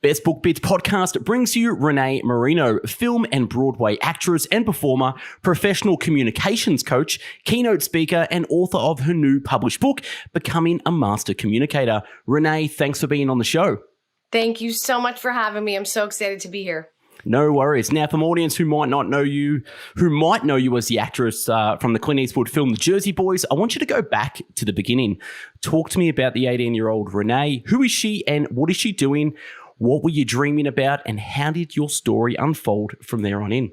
Best Book Bits podcast brings you Renée Marino, film and Broadway actress and performer, professional communications coach, keynote speaker, and author of her new published book, Becoming a Master Communicator. Renée, thanks for being on the show. Thank you so much for having me. I'm so excited to be here. No worries. Now, for an audience who might know you as the actress from the Clint Eastwood film The Jersey Boys, I want you to go back to the beginning. Talk to me about the 18-year-old Renée. Who is she and what is she doing? What were you dreaming about, and how did your story unfold from there on in?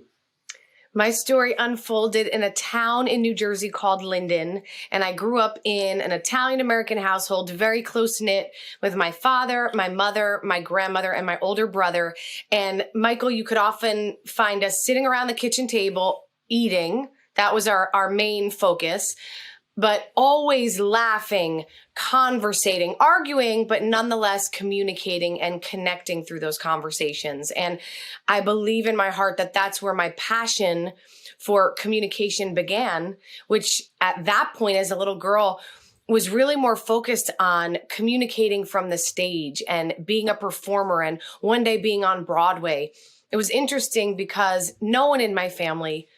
My story unfolded in a town in New Jersey called Linden, and I grew up in an Italian-American household, very close-knit with my father, my mother, my grandmother, and my older brother. And Michael, you could often find us sitting around the kitchen table eating. That was our main focus. But always laughing, conversating, arguing, but nonetheless communicating and connecting through those conversations. And I believe in my heart that that's where my passion for communication began, which at that point as a little girl was really more focused on communicating from the stage and being a performer and one day being on Broadway. It was interesting because no one in my family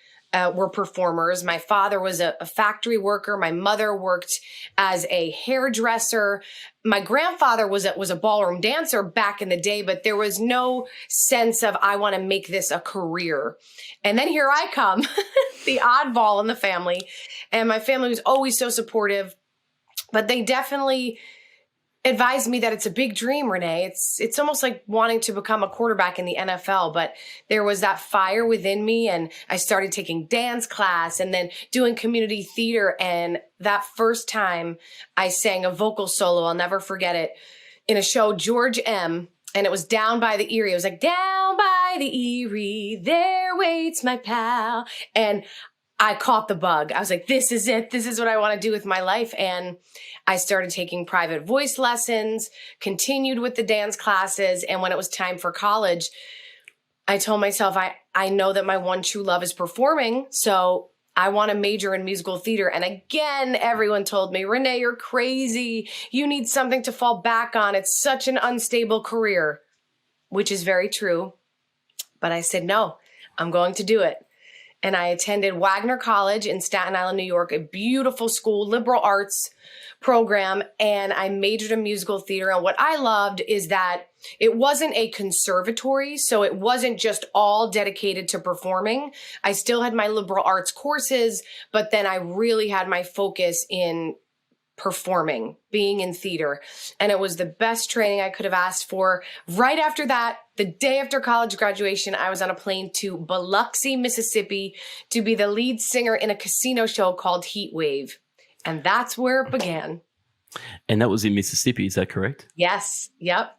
were performers. My father was a factory worker. My mother worked as a hairdresser. My grandfather was a ballroom dancer back in the day, but there was no sense of, I want to make this a career. And then here I come, the oddball in the family. And my family was always so supportive, but they definitely advised me that it's a big dream, Renée. It's almost like wanting to become a quarterback in the NFL, but there was that fire within me, and I started taking dance class and then doing community theater. And that first time I sang a vocal solo, I'll never forget it, in a show, George M., and it was Down by the Erie. It was like, down by the Erie, there waits my pal. And I caught the bug. I was like, this is it. This is what I want to do with my life. And I started taking private voice lessons, continued with the dance classes. And when it was time for college, I told myself, I know that my one true love is performing. So I want to major in musical theater. And again, everyone told me, Renée, you're crazy. You need something to fall back on. It's such an unstable career, which is very true. But I said, no, I'm going to do it. And I attended Wagner College in Staten Island, New York, a beautiful school, liberal arts program. And I majored in musical theater. And what I loved is that it wasn't a conservatory. So it wasn't just all dedicated to performing. I still had my liberal arts courses, but then I really had my focus in performing, being in theater. And it was the best training I could have asked for. Right after that, the day after college graduation, I was on a plane to Biloxi, Mississippi to be the lead singer in a casino show called Heat Wave. And that's where it began. And that was in Mississippi, is that correct? Yes. Yep.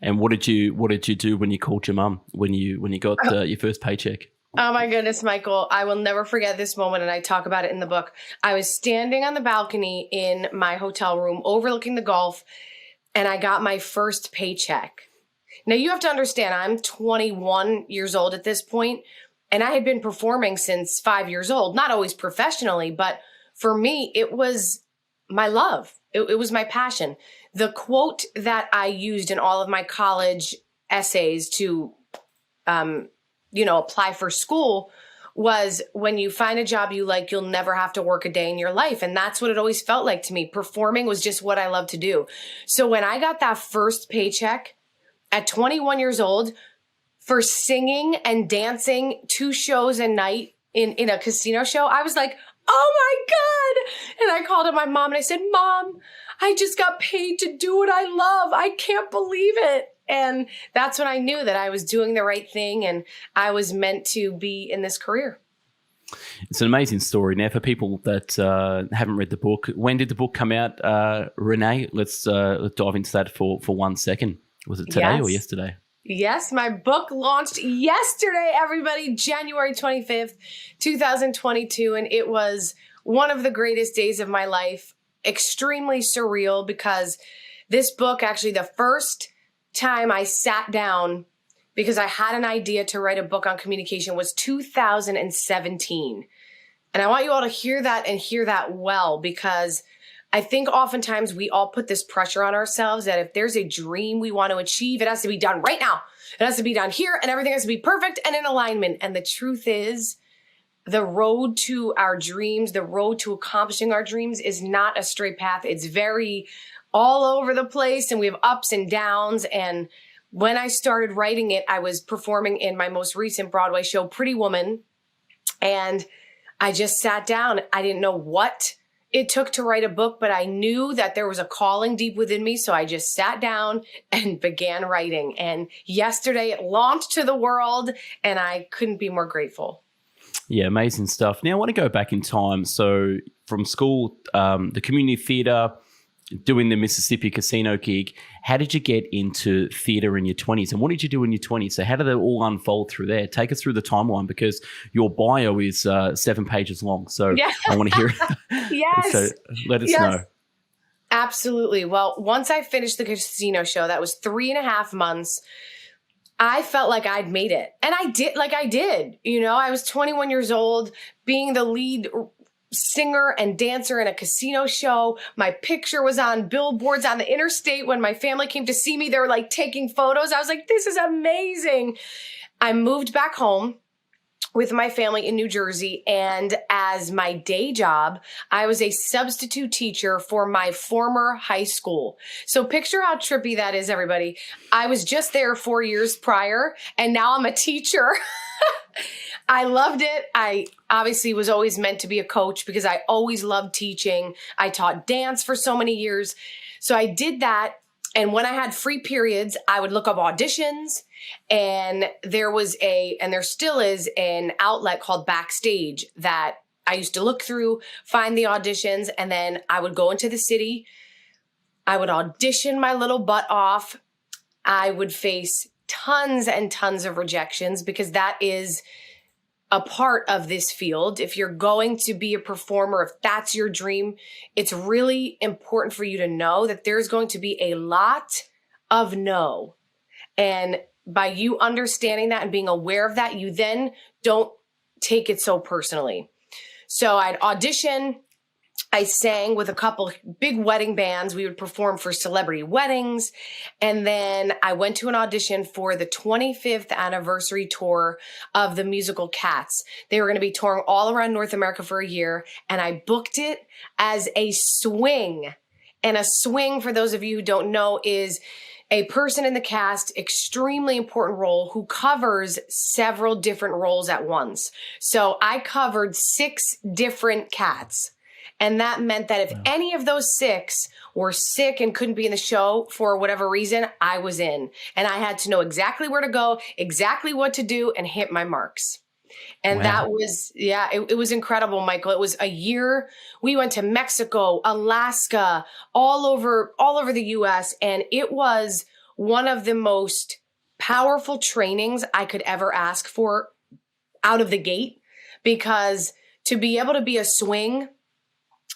And what did you do when you called your mum, when you got your first paycheck? Oh my goodness, Michael. I will never forget this moment, and I talk about it in the book. I was standing on the balcony in my hotel room overlooking the Gulf, and I got my first paycheck. Now, you have to understand, I'm 21 years old at this point, and I had been performing since 5 years old, not always professionally, but for me, it was my love. It was my passion. The quote that I used in all of my college essays to apply for school was, when you find a job you like, you'll never have to work a day in your life. And that's what it always felt like to me. Performing was just what I love to do. So when I got that first paycheck at 21 years old for singing and dancing 2 shows a night in a casino show, I was like, oh my God. And I called up my mom and I said, Mom, I just got paid to do what I love. I can't believe it. And that's when I knew that I was doing the right thing and I was meant to be in this career. It's an amazing story. Now, for people that haven't read the book, when did the book come out, Renée? Let's dive into that for 1 second. Was it today or yesterday? Yes, my book launched yesterday, everybody, January 25th, 2022. And it was one of the greatest days of my life. Extremely surreal, because this book, actually the first time I sat down because I had an idea to write a book on communication was 2017. And I want you all to hear that and hear that well, because I think oftentimes we all put this pressure on ourselves that if there's a dream we want to achieve, it has to be done right now. It has to be done here, and everything has to be perfect and in alignment. And the truth is, the road to our dreams, the road to accomplishing our dreams is not a straight path. It's very all over the place, and we have ups and downs. And when I started writing it, I was performing in my most recent Broadway show, Pretty Woman. And I just sat down. I didn't know what it took to write a book, but I knew that there was a calling deep within me. So I just sat down and began writing. And yesterday it launched to the world, and I couldn't be more grateful. Yeah, amazing stuff. Now I want to go back in time. So from school, the community theatre, doing the Mississippi Casino gig. How did you get into theatre in your 20s? And what did you do in your 20s? So how did it all unfold through there? Take us through the timeline, because your bio is 7 pages long. So yeah. I want to hear it. Yes. So let us know. Absolutely. Well, once I finished the casino show, that was 3.5 months. I felt like I'd made it. And I did. You know, I was 21 years old, being the lead singer and dancer in a casino show. My picture was on billboards on the interstate. When my family came to see me, they were like taking photos. I was like, this is amazing. I moved back home with my family in New Jersey. And as my day job, I was a substitute teacher for my former high school. So picture how trippy that is, everybody. I was just there 4 years prior, and now I'm a teacher. I loved it. I obviously was always meant to be a coach because I always loved teaching. I taught dance for so many years. So I did that. And when I had free periods, I would look up auditions. And there still is an outlet called Backstage that I used to look through, find the auditions, and then I would go into the city. I would audition my little butt off. I would face tons and tons of rejections, because that is a part of this field. If you're going to be a performer, if that's your dream, it's really important for you to know that there's going to be a lot of no. And by you understanding that and being aware of that, you then don't take it so personally. So I'd audition. I sang with a couple big wedding bands. We would perform for celebrity weddings. And then I went to an audition for the 25th anniversary tour of the musical Cats. They were going to be touring all around North America for a year. And I booked it as a swing. And a swing, for those of you who don't know, is a person in the cast, extremely important role, who covers several different roles at once. So I covered 6 different Cats. And that meant that if any of those 6 were sick and couldn't be in the show for whatever reason, I was in. And I had to know exactly where to go, exactly what to do, and hit my marks. And that was, it was incredible, Michael. It was a year. We went to Mexico, Alaska, all over the US. And it was one of the most powerful trainings I could ever ask for out of the gate, because to be able to be a swing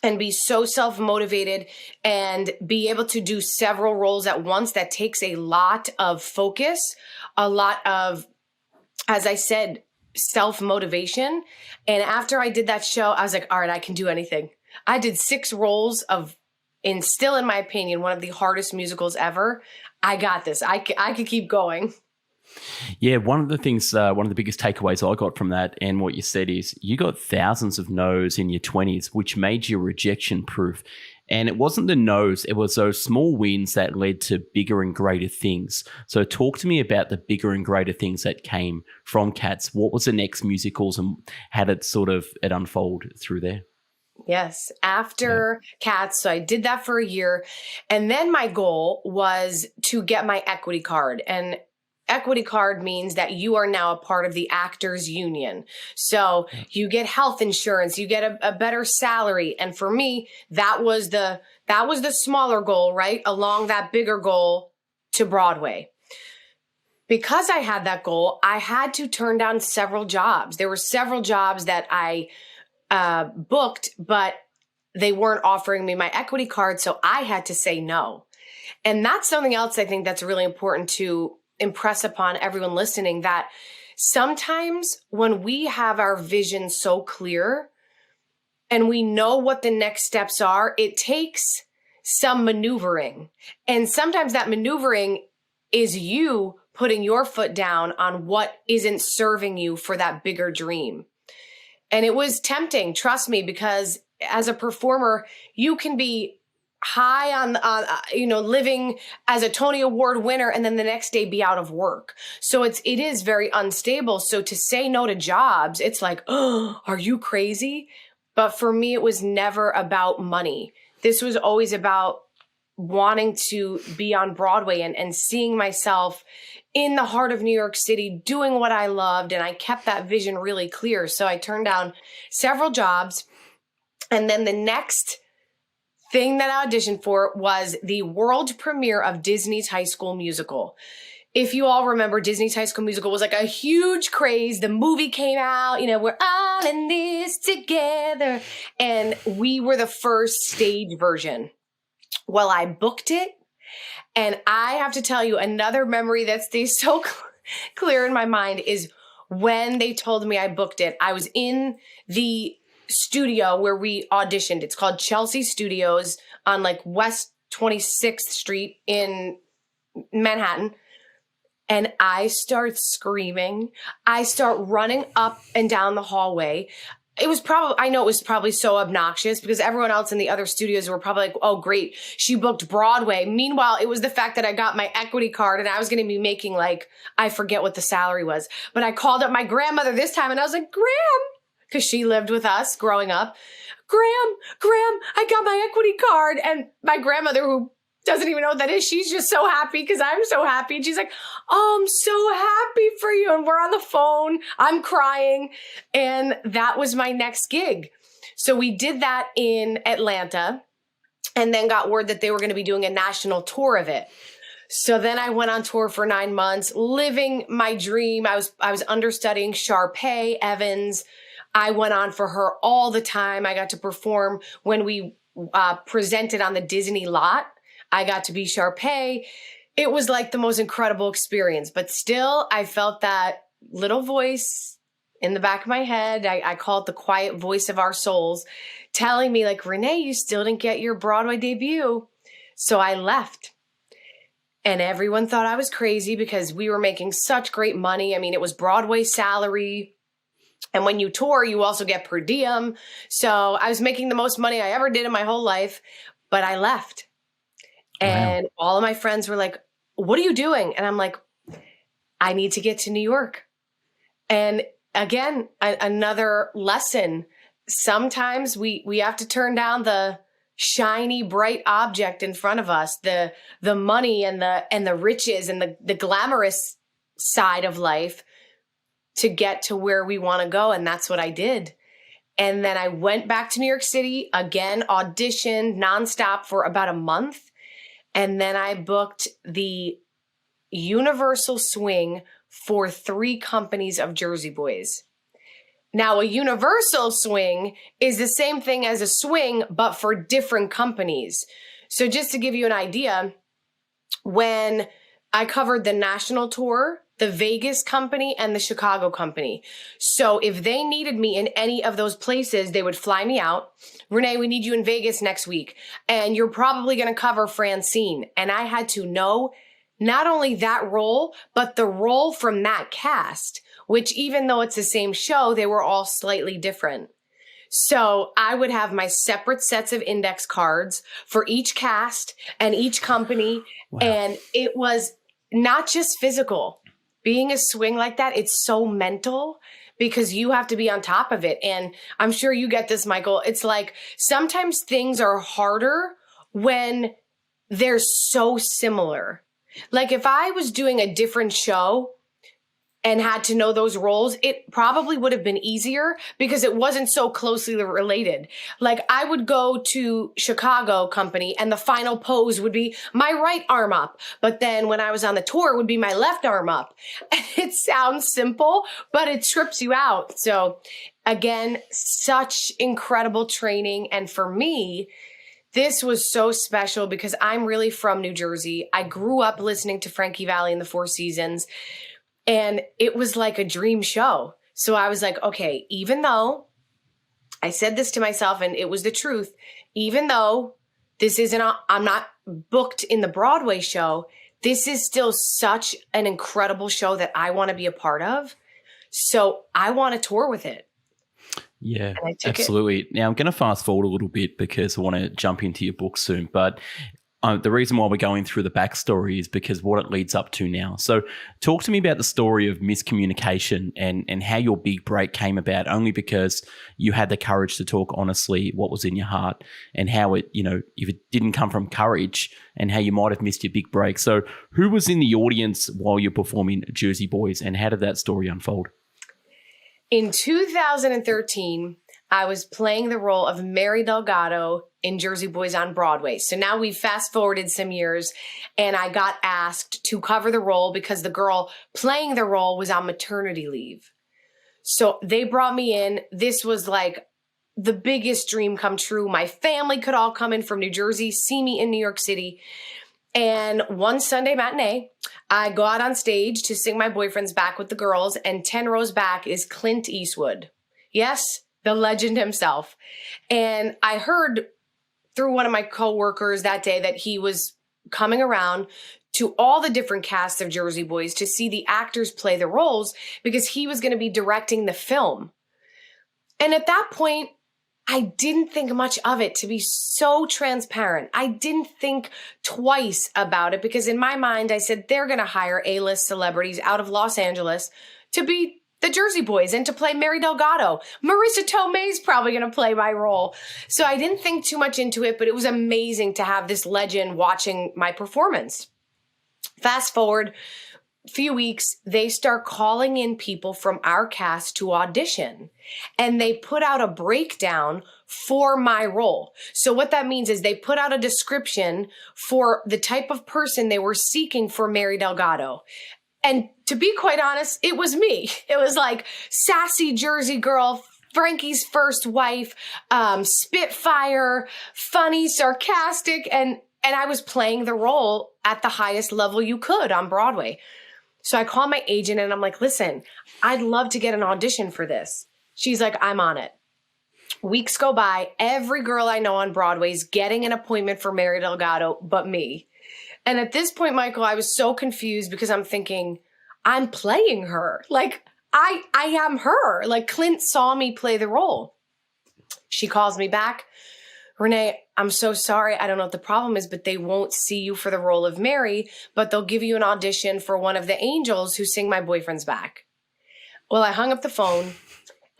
and be so self-motivated and be able to do several roles at once, that takes a lot of focus, a lot of, as I said, self-motivation. And after I did that show, I was like, all right, I can do anything. I did 6 roles still in my opinion, one of the hardest musicals ever. I got this. I could keep going. Yeah, one of the things, one of the biggest takeaways I got from that and what you said is you got thousands of no's in your 20s, which made you rejection proof. And it wasn't the no's, it was those small wins that led to bigger and greater things. So talk to me about the bigger and greater things that came from Cats. What was the next musicals, and how did it unfold through there? Yes. After Cats, so I did that for a year. And then my goal was to get my equity card. And equity card means that you are now a part of the actors union. So you get health insurance, you get a better salary. And for me, that was the smaller goal, right? Along that bigger goal to Broadway. Because I had that goal, I had to turn down several jobs. There were several jobs that I booked, but they weren't offering me my equity card. So I had to say no. And that's something else I think that's really important to impress upon everyone listening, that sometimes when we have our vision so clear, and we know what the next steps are, it takes some maneuvering. And sometimes that maneuvering is you putting your foot down on what isn't serving you for that bigger dream. And it was tempting, trust me, because as a performer, you can be high on living as a Tony Award winner and then the next day be out of work. So it is very unstable. So to say no to jobs, it's like, oh, are you crazy? But for me, it was never about money. This was always about wanting to be on Broadway and seeing myself in the heart of New York City doing what I loved. And I kept that vision really clear. So I turned down several jobs. And then the next thing that I auditioned for was the world premiere of Disney's High School Musical. If you all remember, Disney's High School Musical was like a huge craze. The movie came out, we're all in this together. And we were the first stage version. Well, I booked it. And I have to tell you, another memory that stays so clear in my mind is when they told me I booked it. I was in the studio where we auditioned. It's called Chelsea Studios on like West 26th Street in Manhattan. And I start screaming. I start running up and down the hallway. I know it was probably so obnoxious because everyone else in the other studios were probably like, oh, great, she booked Broadway. Meanwhile, it was the fact that I got my equity card and I was going to be making I forget what the salary was. But I called up my grandmother this time and I was like, Gram, because she lived with us growing up. Gram, I got my equity card. And my grandmother, who doesn't even know what that is, she's just so happy because I'm so happy. And she's like, oh, I'm so happy for you. And we're on the phone. I'm crying. And that was my next gig. So we did that in Atlanta and then got word that they were going to be doing a national tour of it. So then I went on tour for 9 months, living my dream. I was understudying Sharpay Evans. I went on for her all the time. I got to perform when we presented on the Disney lot. I got to be Sharpay. It was like the most incredible experience, but still I felt that little voice in the back of my head. I call it the quiet voice of our souls telling me like, Renee, you still didn't get your Broadway debut. So I left and everyone thought I was crazy because we were making such great money. I mean, it was Broadway salary. And when you tour, you also get per diem. So I was making the most money I ever did in my whole life, but I left. And all of my friends were like, what are you doing? And I'm like, I need to get to New York. And again, another lesson. Sometimes we have to turn down the shiny, bright object in front of us, the money and the riches and the glamorous side of life to get to where we want to go. And that's what I did. And then I went back to New York City again, auditioned nonstop for about a month. And then I booked the Universal Swing for 3 companies of Jersey Boys. Now, a Universal Swing is the same thing as a swing, but for different companies. So just to give you an idea, when I covered the national tour, the Vegas company and the Chicago company. So if they needed me in any of those places, they would fly me out. Renee, we need you in Vegas next week. And you're probably going to cover Francine. And I had to know not only that role, but the role from that cast, which even though it's the same show, they were all slightly different. So I would have my separate sets of index cards for each cast and each company. Wow. And it was not just physical. Being a swing like that, it's so mental because you have to be on top of it. And I'm sure you get this, Michael. It's like sometimes things are harder when they're so similar. Like if I was doing a different show and had to know those roles, it probably would have been easier because it wasn't so closely related. Like I would go to Chicago company and the final pose would be my right arm up. But then when I was on the tour, it would be my left arm up. It sounds simple, but it trips you out. So again, such incredible training. And for me, this was so special because I'm really from New Jersey. I grew up listening to Frankie Valli and the Four Seasons. And it was like a dream show. So I was like, okay, even though I said this to myself, and it was the truth. Even though I'm not booked in the Broadway show, this is still such an incredible show that I want to be a part of. So I want to tour with it. Yeah, absolutely. Now I'm going to fast forward a little bit because I want to jump into your book soon. But the reason why we're going through the backstory is because what it leads up to now. So talk to me about the story of miscommunication and how your big break came about, only because you had the courage to talk honestly what was in your heart, and how it, if it didn't come from courage, and how you might have missed your big break. So who was in the audience while you're performing Jersey Boys, and how did that story unfold? In 2013, I was playing the role of Mary Delgado in Jersey Boys on Broadway. So now we've fast forwarded some years, and I got asked to cover the role because the girl playing the role was on maternity leave. So they brought me in. This was like the biggest dream come true. My family could all come in from New Jersey, see me in New York City. And one Sunday matinee, I go out on stage to sing My Boyfriend's Back with the girls, and 10 rows back is Clint Eastwood. Yes, the legend himself. And I heard through one of my coworkers that day that he was coming around to all the different casts of Jersey Boys to see the actors play the roles, because he was going to be directing the film. And at that point, I didn't think much of it, to be so transparent. I didn't think twice about it, because in my mind, I said, they're going to hire A-list celebrities out of Los Angeles to be the Jersey Boys and to play Mary Delgado. Marissa Tomei's probably going to play my role. So I didn't think too much into it, but it was amazing to have this legend watching my performance. Fast forward a few weeks, they start calling in people from our cast to audition, and they put out a breakdown for my role. So what that means is they put out a description for the type of person they were seeking for Mary Delgado. And to be quite honest, it was me. It was like sassy Jersey girl, Frankie's first wife, spitfire, funny, sarcastic, and I was playing the role at the highest level you could on Broadway. So I call my agent and I'm like, listen, I'd love to get an audition for this. She's like, I'm on it. Weeks go by. Every girl I know on Broadway is getting an appointment for Mary Delgado, but me. And at this point, Michael, I was so confused because I'm thinking, I'm playing her. Like, I am her. Like, Clint saw me play the role. She calls me back. Renée, I'm so sorry. I don't know what the problem is, but they won't see you for the role of Mary, but they'll give you an audition for one of the angels who sing My Boyfriend's Back. Well, I hung up the phone,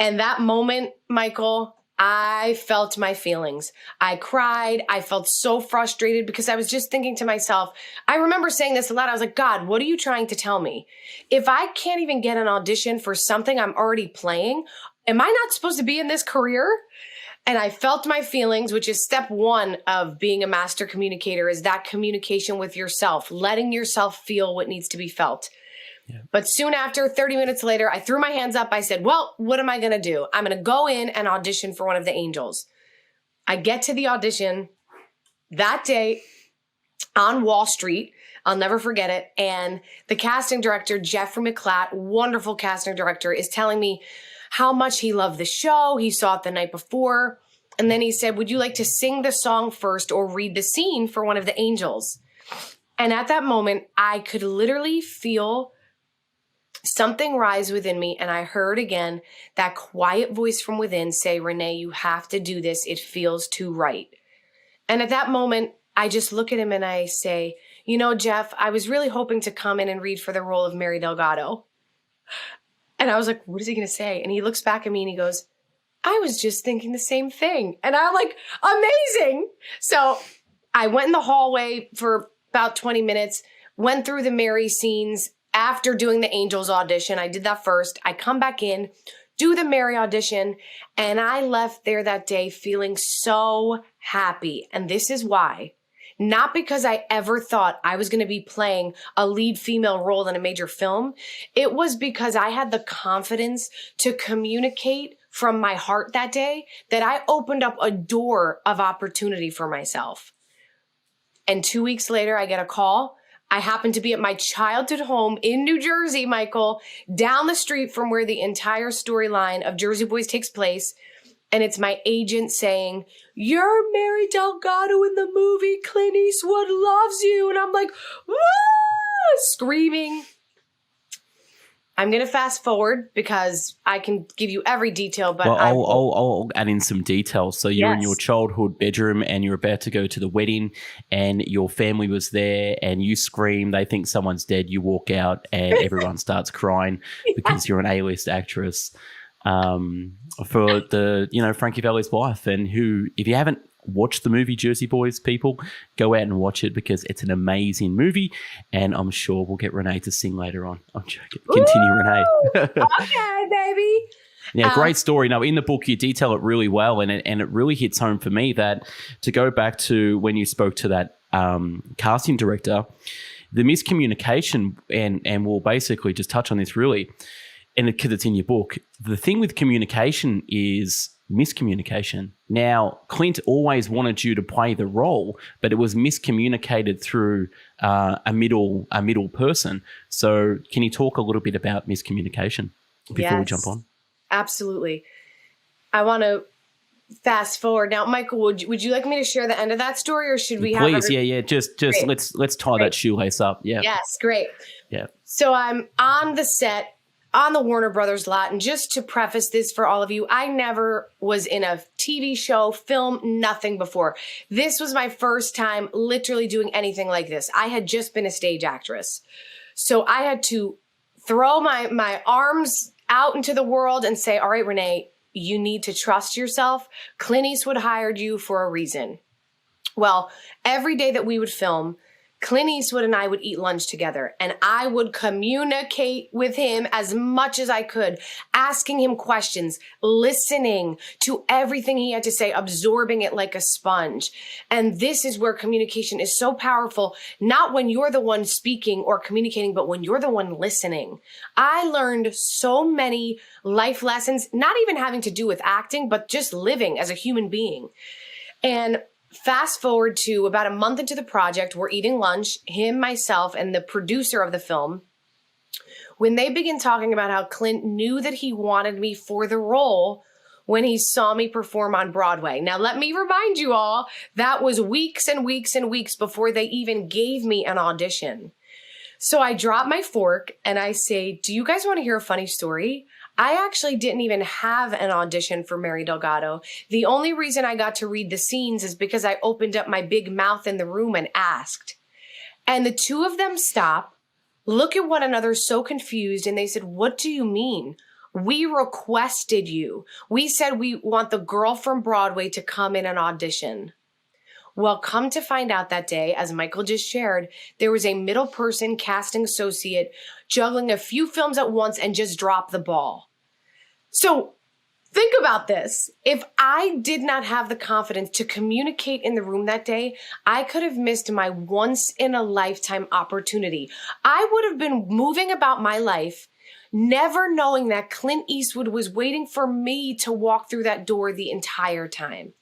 and that moment, Michael, I felt my feelings. I cried. I felt so frustrated because I was just thinking to myself, I remember saying this a lot. I was like, God, what are you trying to tell me? If I can't even get an audition for something I'm already playing, am I not supposed to be in this career? And I felt my feelings, which is step one of being a master communicator, is that communication with yourself, letting yourself feel what needs to be felt. Yeah. But soon after, 30 minutes later, I threw my hands up. I said, well, what am I going to do? I'm going to go in and audition for one of the angels. I get to the audition that day on Wall Street. I'll never forget it. And the casting director, Jeffrey McClatt, wonderful casting director, is telling me how much he loved the show. He saw it the night before. And then he said, would you like to sing the song first or read the scene for one of the angels? And at that moment, I could literally feel something rise within me. And I heard again that quiet voice from within say, Renée, you have to do this. It feels too right. And at that moment, I just look at him and I say, you know, Jeff, I was really hoping to come in and read for the role of Mary Delgado. And I was like, what is he going to say? And he looks back at me and he goes, I was just thinking the same thing. And I'm like, amazing. So I went in the hallway for about 20 minutes, went through the Mary scenes after doing the Angels audition. I did that first. I come back in, do the Mary audition, and I left there that day feeling so happy. And this is why. Not because I ever thought I was going to be playing a lead female role in a major film. It was because I had the confidence to communicate from my heart that day that I opened up a door of opportunity for myself. And 2 weeks later, I get a call. I happen to be at my childhood home in New Jersey, Michael, down the street from where the entire storyline of Jersey Boys takes place. And it's my agent saying, "You're Mary Delgado in the movie. Clint Eastwood loves you." And I'm like, "Woo!" Screaming. I'm going to fast forward because I can give you every detail, but well, I'll add in some details. So you're in your Yes. childhood bedroom and you're about to go to the wedding and your family was there and you scream, they think someone's dead, you walk out and everyone starts crying because you're an A-list actress for the, Frankie Valli's wife, and who, if you haven't watched the movie Jersey Boys, people, go out and watch it because it's an amazing movie, and I'm sure we'll get Renee to sing later on. I'm joking. Continue, Renee. Okay, baby. Yeah, great story. Now, in the book, you detail it really well, and it really hits home for me that, to go back to when you spoke to that casting director, the miscommunication, and we'll basically just touch on this really, and because it's in your book, the thing with communication is miscommunication. Now, Clint always wanted you to play the role, but it was miscommunicated through a middle person. So can you talk a little bit about miscommunication before we jump on? Absolutely. I want to fast forward. Now, Michael, would you like me to share the end of that story, or should we have Please, just Great. let's tie that shoelace up. Yeah. Yes, great. Yeah. So I'm on the set on the Warner Brothers lot. And just to preface this for all of you, I never was in a TV show, film, nothing before. This was my first time literally doing anything like this. I had just been a stage actress. So I had to throw my arms out into the world and say, all right, Renee, you need to trust yourself. Clint Eastwood hired you for a reason. Well, every day that we would film, Clint Eastwood and I would eat lunch together, and I would communicate with him as much as I could, asking him questions, listening to everything he had to say, absorbing it like a sponge. And this is where communication is so powerful, not when you're the one speaking or communicating, but when you're the one listening. I learned so many life lessons, not even having to do with acting, but just living as a human being. And fast forward to about a month into the project, we're eating lunch, him, myself, and the producer of the film, when they begin talking about how Clint knew that he wanted me for the role when he saw me perform on Broadway. Now, let me remind you all, that was weeks and weeks and weeks before they even gave me an audition. So I drop my fork and I say, "Do you guys want to hear a funny story? I actually didn't even have an audition for Mary Delgado. The only reason I got to read the scenes is because I opened up my big mouth in the room and asked." And the two of them stop, look at one another so confused, and they said, "What do you mean? We requested you. We said we want the girl from Broadway to come in and audition." Well, come to find out that day, as Michael just shared, there was a middle person casting associate juggling a few films at once and just dropped the ball. So think about this. If I did not have the confidence to communicate in the room that day, I could have missed my once in a lifetime opportunity. I would have been moving about my life, never knowing that Clint Eastwood was waiting for me to walk through that door the entire time.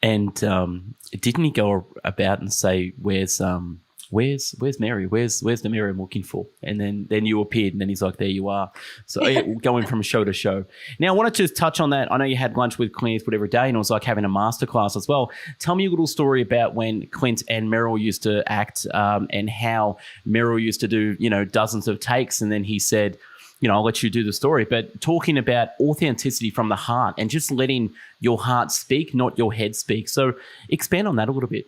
And didn't he go about and say, "Where's Mary? Where's the Mary I'm looking for?" And then you appeared, and then he's like, "There you are." So going from show to show. Now, I wanted to touch on that. I know you had lunch with Clint Eastwood every day, and it was like having a masterclass as well. Tell me a little story about when Clint and Meryl used to act, and how Meryl used to do, dozens of takes, and then he said, I'll let you do the story, but talking about authenticity from the heart and just letting your heart speak, not your head speak. So expand on that a little bit.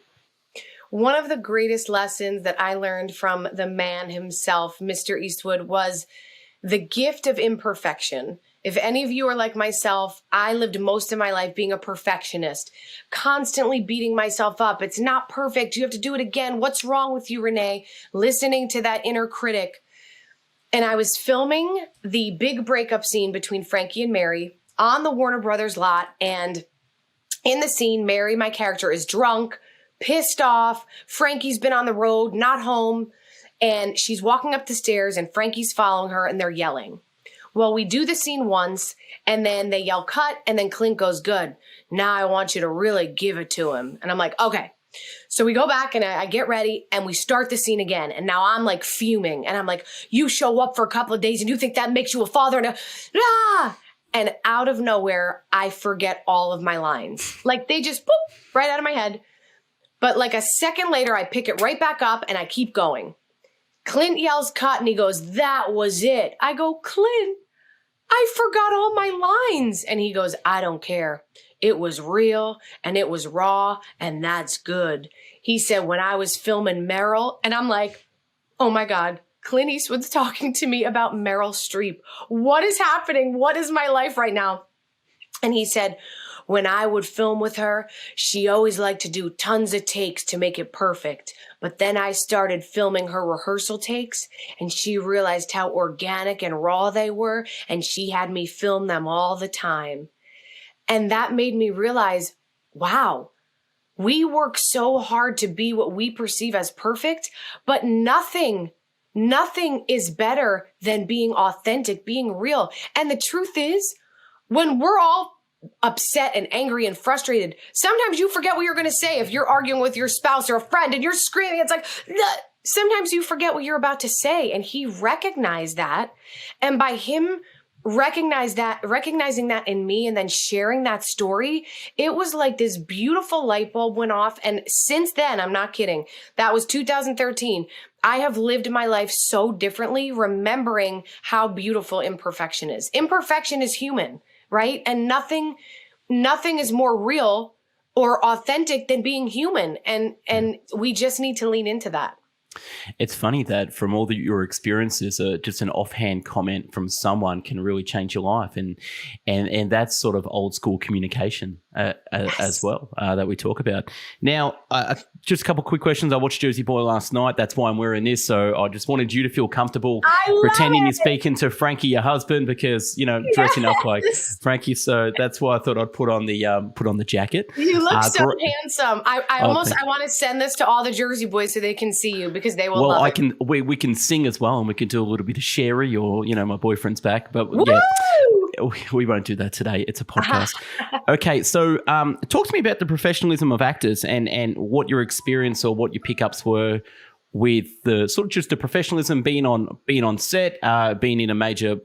One of the greatest lessons that I learned from the man himself, Mr. Eastwood, was the gift of imperfection. If any of you are like myself, I lived most of my life being a perfectionist, constantly beating myself up. It's not perfect. You have to do it again. What's wrong with you, Renee? Listening to that inner critic. And I was filming the big breakup scene between Frankie and Mary on the Warner Brothers lot. And in the scene, Mary, my character, is drunk, pissed off. Frankie's been on the road, not home. And she's walking up the stairs and Frankie's following her and they're yelling. Well, we do the scene once and then they yell cut and then Clint goes, "Good. Now I want you to really give it to him." And I'm like, okay. So we go back and I get ready and we start the scene again. And now I'm like fuming and I'm like, "You show up for a couple of days and you think that makes you a father and And out of nowhere, I forget all of my lines. Like they just boop right out of my head. But like a second later, I pick it right back up and I keep going. Clint yells cut and he goes, "That was it." I go, "Clint, I forgot all my lines." And he goes, "I don't care. It was real and it was raw and that's good." He said, "When I was filming Meryl," and I'm like, oh my God, Clint Eastwood's talking to me about Meryl Streep. What is happening? What is my life right now? And he said, "When I would film with her, she always liked to do tons of takes to make it perfect. But then I started filming her rehearsal takes and she realized how organic and raw they were. And she had me film them all the time." And that made me realize, wow, we work so hard to be what we perceive as perfect, but nothing is better than being authentic, being real. And the truth is, when we're all upset and angry and frustrated, sometimes you forget what you're going to say. If you're arguing with your spouse or a friend and you're screaming, it's like, sometimes you forget what you're about to say. And he recognized that. And by him recognizing that in me and then sharing that story, it was like this beautiful light bulb went off. And since then, I'm not kidding, that was 2013. I have lived my life so differently, remembering how beautiful imperfection is. Imperfection is human, right? And nothing is more real or authentic than being human. And we just need to lean into that. It's funny that from all your experiences, just an offhand comment from someone can really change your life, and that's sort of old school communication as well that we talk about. Now, just a couple of quick questions. I watched Jersey Boy last night. That's why I'm wearing this. So I just wanted you to feel comfortable pretending you're speaking to Frankie, your husband, because dressing up like Frankie. So that's why I thought I'd put on the jacket. You look so handsome. I want to send this to all the Jersey boys so they can see you, because they will love it. We can sing as well, and we can do a little bit of Sherry, or my boyfriend's back, but yeah, we won't do that today. It's a podcast. Okay, so talk to me about the professionalism of actors and what your experience or what your pickups were with the sort of just the professionalism being on set, being in a major,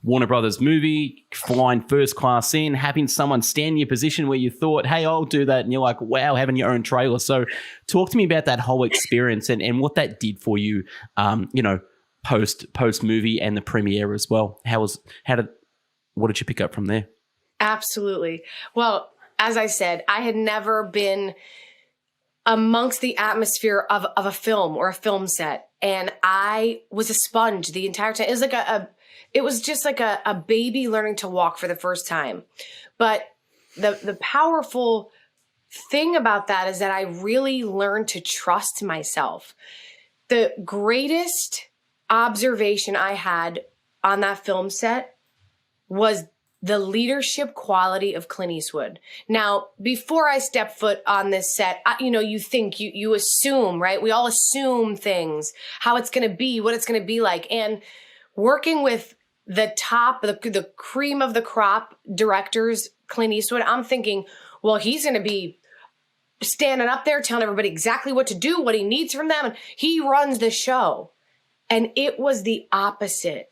Warner Brothers movie, flying first class in, having someone stand in your position where you thought, hey, I'll do that. And you're like, wow, having your own trailer. So talk to me about that whole experience and what that did for you, post movie and the premiere as well. What did you pick up from there? Absolutely. Well, as I said, I had never been amongst the atmosphere of a film or a film set. And I was a sponge the entire time. It was like it was just like a baby learning to walk for the first time. But the powerful thing about that is that I really learned to trust myself. The greatest observation I had on that film set was the leadership quality of Clint Eastwood. Now, before I step foot on this set, you think, you assume, right? We all assume things, how it's going to be, what it's going to be like. And working with the cream of the crop directors, Clint Eastwood, I'm thinking, well, he's going to be standing up there telling everybody exactly what to do, what he needs from them. And he runs the show. And it was the opposite.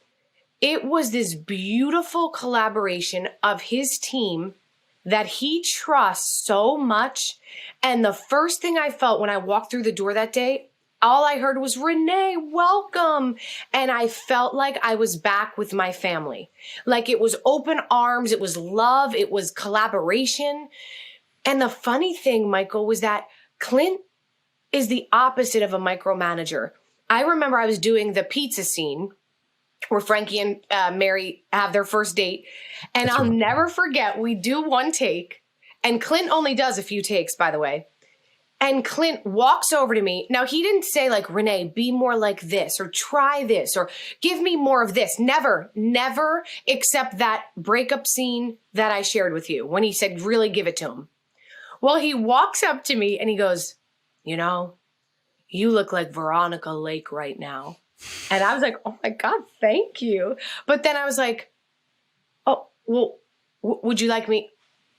It was this beautiful collaboration of his team that he trusts so much. And the first thing I felt when I walked through the door that day, all I heard was, "Renee, welcome." And I felt like I was back with my family. Like it was open arms, it was love, it was collaboration. And the funny thing, Michael, was that Clint is the opposite of a micromanager. I remember I was doing the pizza scene where Frankie and Mary have their first date. And I'll never forget, we do one take, and Clint only does a few takes, by the way. And Clint walks over to me. Now, he didn't say like, "Renee, be more like this," or "try this," or "give me more of this." Never, except that breakup scene that I shared with you when he said, really give it to him. Well, he walks up to me and he goes, "You look like Veronica Lake right now." And I was like, "Oh my God, thank you." But then I was like, "Oh, well, would you like me?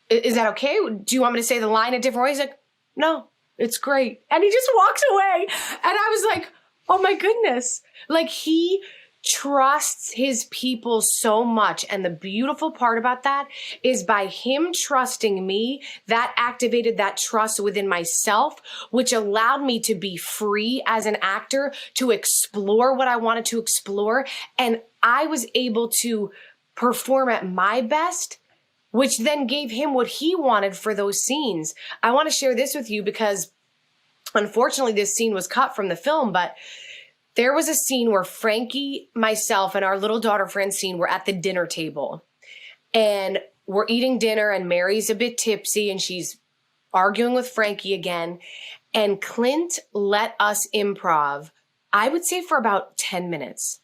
Is that okay? Do you want me to say the line a different way?" He's like, "No, it's great." And he just walks away. And I was like, oh my goodness. Like he trusts his people so much. And the beautiful part about that is by him trusting me, that activated that trust within myself, which allowed me to be free as an actor to explore what I wanted to explore. And I was able to perform at my best, which then gave him what he wanted for those scenes. I want to share this with you because unfortunately this scene was cut from the film, but there was a scene where Frankie, myself, and our little daughter Francine were at the dinner table. And we're eating dinner and Mary's a bit tipsy and she's arguing with Frankie again. And Clint let us improv, I would say for about 10 minutes.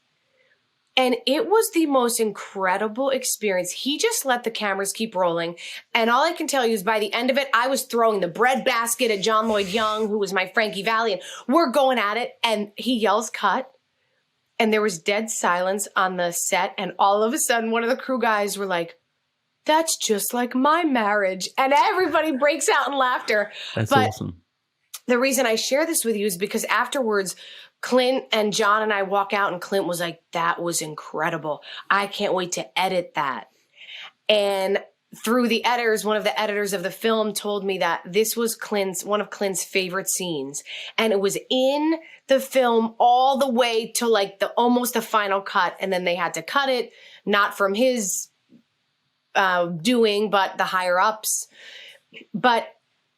And it was the most incredible experience. He just let the cameras keep rolling. And all I can tell you is by the end of it, I was throwing the bread basket at John Lloyd Young, who was my Frankie Valli, and we're going at it. And he yells, cut. And there was dead silence on the set. And all of a sudden, one of the crew guys were like, that's just like my marriage. And everybody breaks out in laughter. That's awesome. The reason I share this with you is because afterwards, Clint and John and I walk out and Clint was like, that was incredible. I can't wait to edit that. And through the editors, one of the editors of the film told me that this was one of Clint's favorite scenes. And it was in the film all the way to like almost the final cut. And then they had to cut it, not from his doing, but the higher ups. But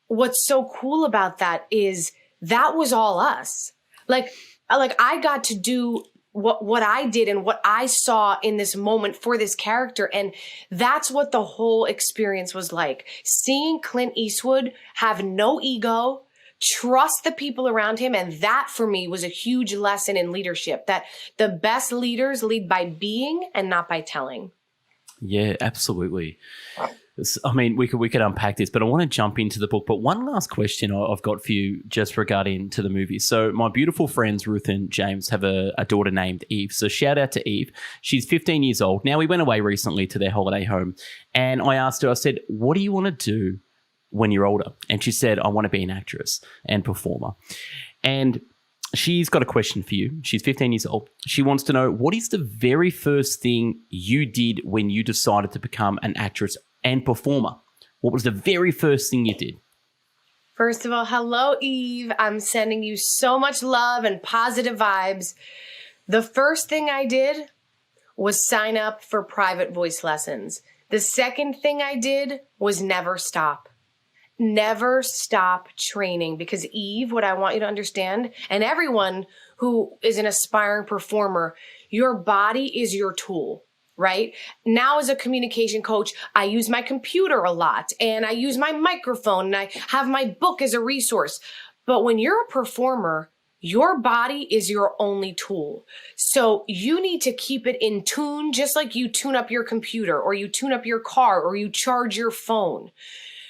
what's so cool about that is that was all us. Like I got to do what I did and what I saw in this moment for this character. And that's what the whole experience was like. Seeing Clint Eastwood have no ego, trust the people around him. And that for me was a huge lesson in leadership, that the best leaders lead by being and not by telling. Yeah, absolutely. I mean, we could unpack this, but I want to jump into the book. But one last question I've got for you just regarding to the movie. So my beautiful friends, Ruth and James, have a daughter named Eve. So shout out to Eve. She's 15 years old. Now, we went away recently to their holiday home. And I asked her, I said, what do you want to do when you're older? And she said, I want to be an actress and performer. And she's got a question for you. She's 15 years old. She wants to know, what is the very first thing you did when you decided to become an actress and performer? What was the very first thing you did? First of all, hello, Eve. I'm sending you so much love and positive vibes. The first thing I did was sign up for private voice lessons. The second thing I did was never stop. Never stop training, because Eve, what I want you to understand, and everyone who is an aspiring performer, your body is your tool. Right? Now as a communication coach, I use my computer a lot and I use my microphone and I have my book as a resource. But when you're a performer, your body is your only tool. So you need to keep it in tune, just like you tune up your computer or you tune up your car or you charge your phone.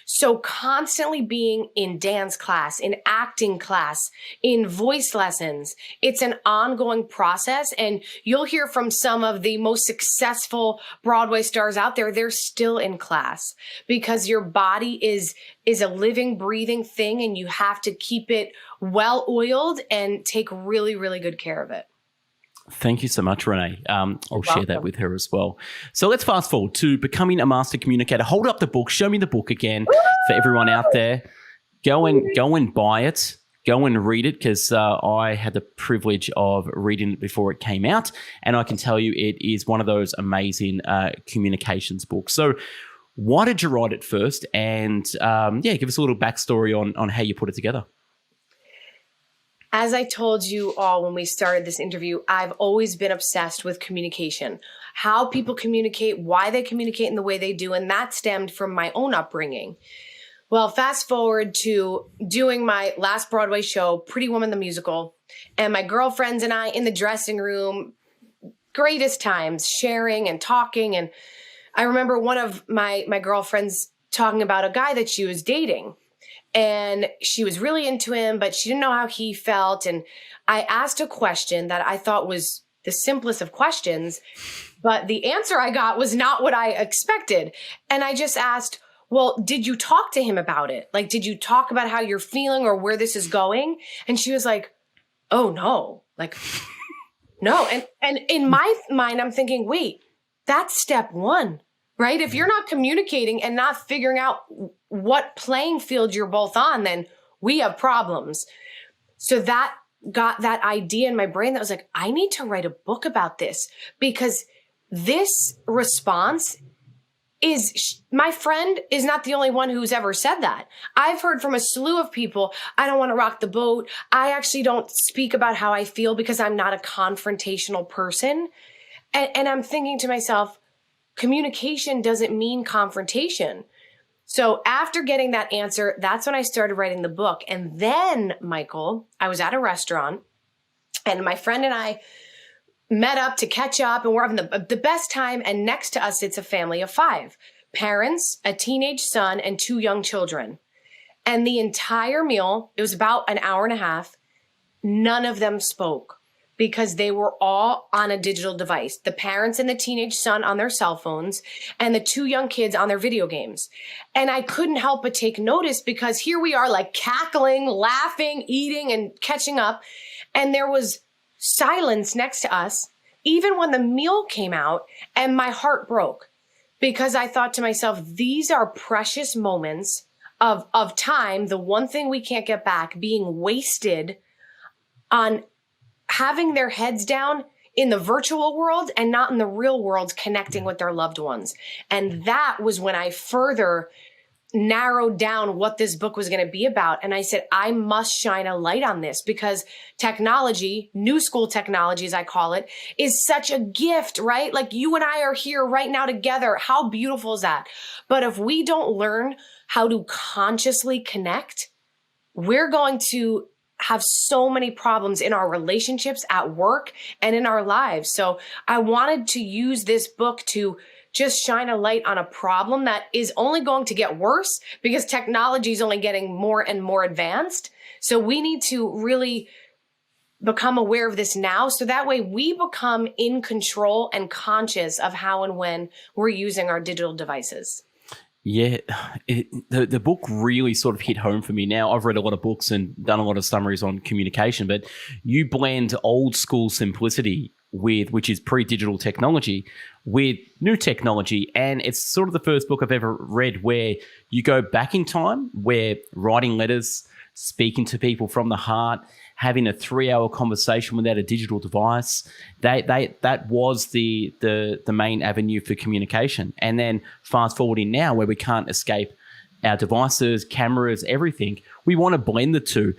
So constantly being in dance class, in acting class, in voice lessons, it's an ongoing process. And you'll hear from some of the most successful Broadway stars out there. They're still in class because your body is a living, breathing thing, and you have to keep it well oiled and take really, really good care of it. Thank you so much, Renée. I'll share that with her as well. So let's fast forward to becoming a master communicator. Hold up the book. Show me the book again for everyone out there. Go and buy it. Go and read it, because I had the privilege of reading it before it came out, and I can tell you it is one of those amazing communications books. So why did you write it first? And give us a little backstory on how you put it together. As I told you all when we started this interview, I've always been obsessed with communication, how people communicate, why they communicate in the way they do, and that stemmed from my own upbringing. Well, fast forward to doing my last Broadway show, Pretty Woman the Musical, and my girlfriends and I in the dressing room, greatest times, sharing and talking. And I remember one of my girlfriends talking about a guy that she was dating. And she was really into him, but she didn't know how he felt. And I asked a question that I thought was the simplest of questions, but the answer I got was not what I expected. And I just asked, well, did you talk to him about it? Like, did you talk about how you're feeling or where this is going? And she was like, oh no, like, No. And in my mind, I'm thinking, wait, that's step one, right? If you're not communicating and not figuring out what playing field you're both on, then we have problems. So that got that idea in my brain that was like, I need to write a book about this, because this response is, my friend is not the only one who's ever said that. I've heard from a slew of people, I don't want to rock the boat. I actually don't speak about how I feel because I'm not a confrontational person. And I'm thinking to myself, communication doesn't mean confrontation. So after getting that answer, that's when I started writing the book. And then, Michael, I was at a restaurant and my friend and I met up to catch up, and we're having the best time. And next to us, it's a family of 5 parents, a teenage son, and 2 young children. And the entire meal, it was about an hour and a half, none of them spoke because they were all on a digital device. The parents and the teenage son on their cell phones, and the 2 young kids on their video games. And I couldn't help but take notice, because here we are like cackling, laughing, eating, and catching up. And there was silence next to us, even when the meal came out, and my heart broke, because I thought to myself, these are precious moments of time, the one thing we can't get back, being wasted on having their heads down in the virtual world and not in the real world, connecting with their loved ones. And that was when I further narrowed down what this book was going to be about. And I said, I must shine a light on this, because technology, new school technology, as I call it, is such a gift, right? Like, you and I are here right now together. How beautiful is that? But if we don't learn how to consciously connect, we're going to have so many problems in our relationships, at work, and in our lives. So I wanted to use this book to just shine a light on a problem that is only going to get worse, because technology is only getting more and more advanced. So we need to really become aware of this now, so that way we become in control and conscious of how and when we're using our digital devices. Yeah, the book really sort of hit home for me. Now, I've read a lot of books and done a lot of summaries on communication, but you blend old school simplicity with, which is pre-digital technology, with new technology. And it's sort of the first book I've ever read where you go back in time, where writing letters, speaking to people from the heart, having a 3-hour conversation without a digital device, that was the main avenue for communication. And then fast forwarding now, where we can't escape our devices, cameras, everything, we want to blend the two.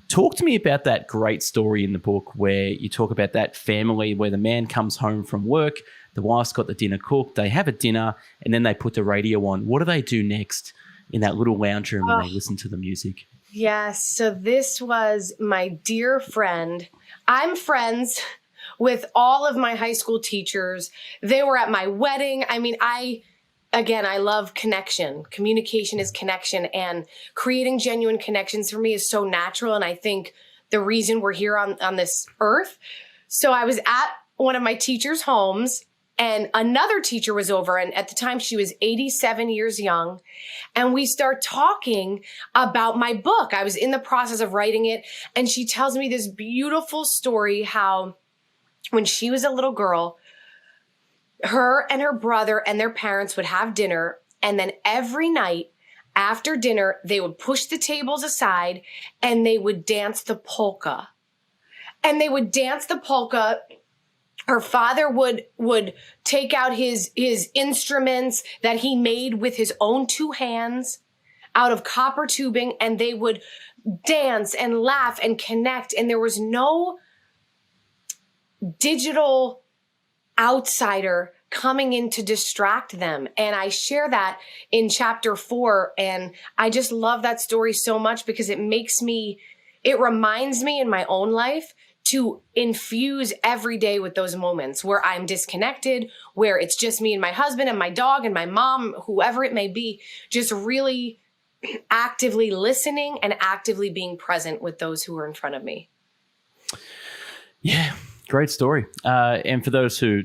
Talk to me about that great story in the book where you talk about that family where the man comes home from work, the wife's got the dinner cooked, they have a dinner, and then they put the radio on. What do they do next in that little lounge room when they listen to the music? Yes. So this was my dear friend. I'm friends with all of my high school teachers. They were at my wedding. I mean, I love connection. Communication is connection, and creating genuine connections for me is so natural. And I think the reason we're here on this earth. So I was at one of my teachers' homes, and another teacher was over, and at the time she was 87 years young. And we start talking about my book. I was in the process of writing it, and she tells me this beautiful story how when she was a little girl, her and her brother and their parents would have dinner, and then every night after dinner, they would push the tables aside and they would dance the polka. And they would dance the polka. Her father would take out his instruments that he made with his own 2 hands out of copper tubing, and they would dance and laugh and connect. And there was no digital outsider coming in to distract them. And I share that in chapter 4. And I just love that story so much, because it reminds me in my own life to infuse every day with those moments where I'm disconnected, where it's just me and my husband and my dog and my mom, whoever it may be, just really actively listening and actively being present with those who are in front of me. Yeah. Great story. And for those who,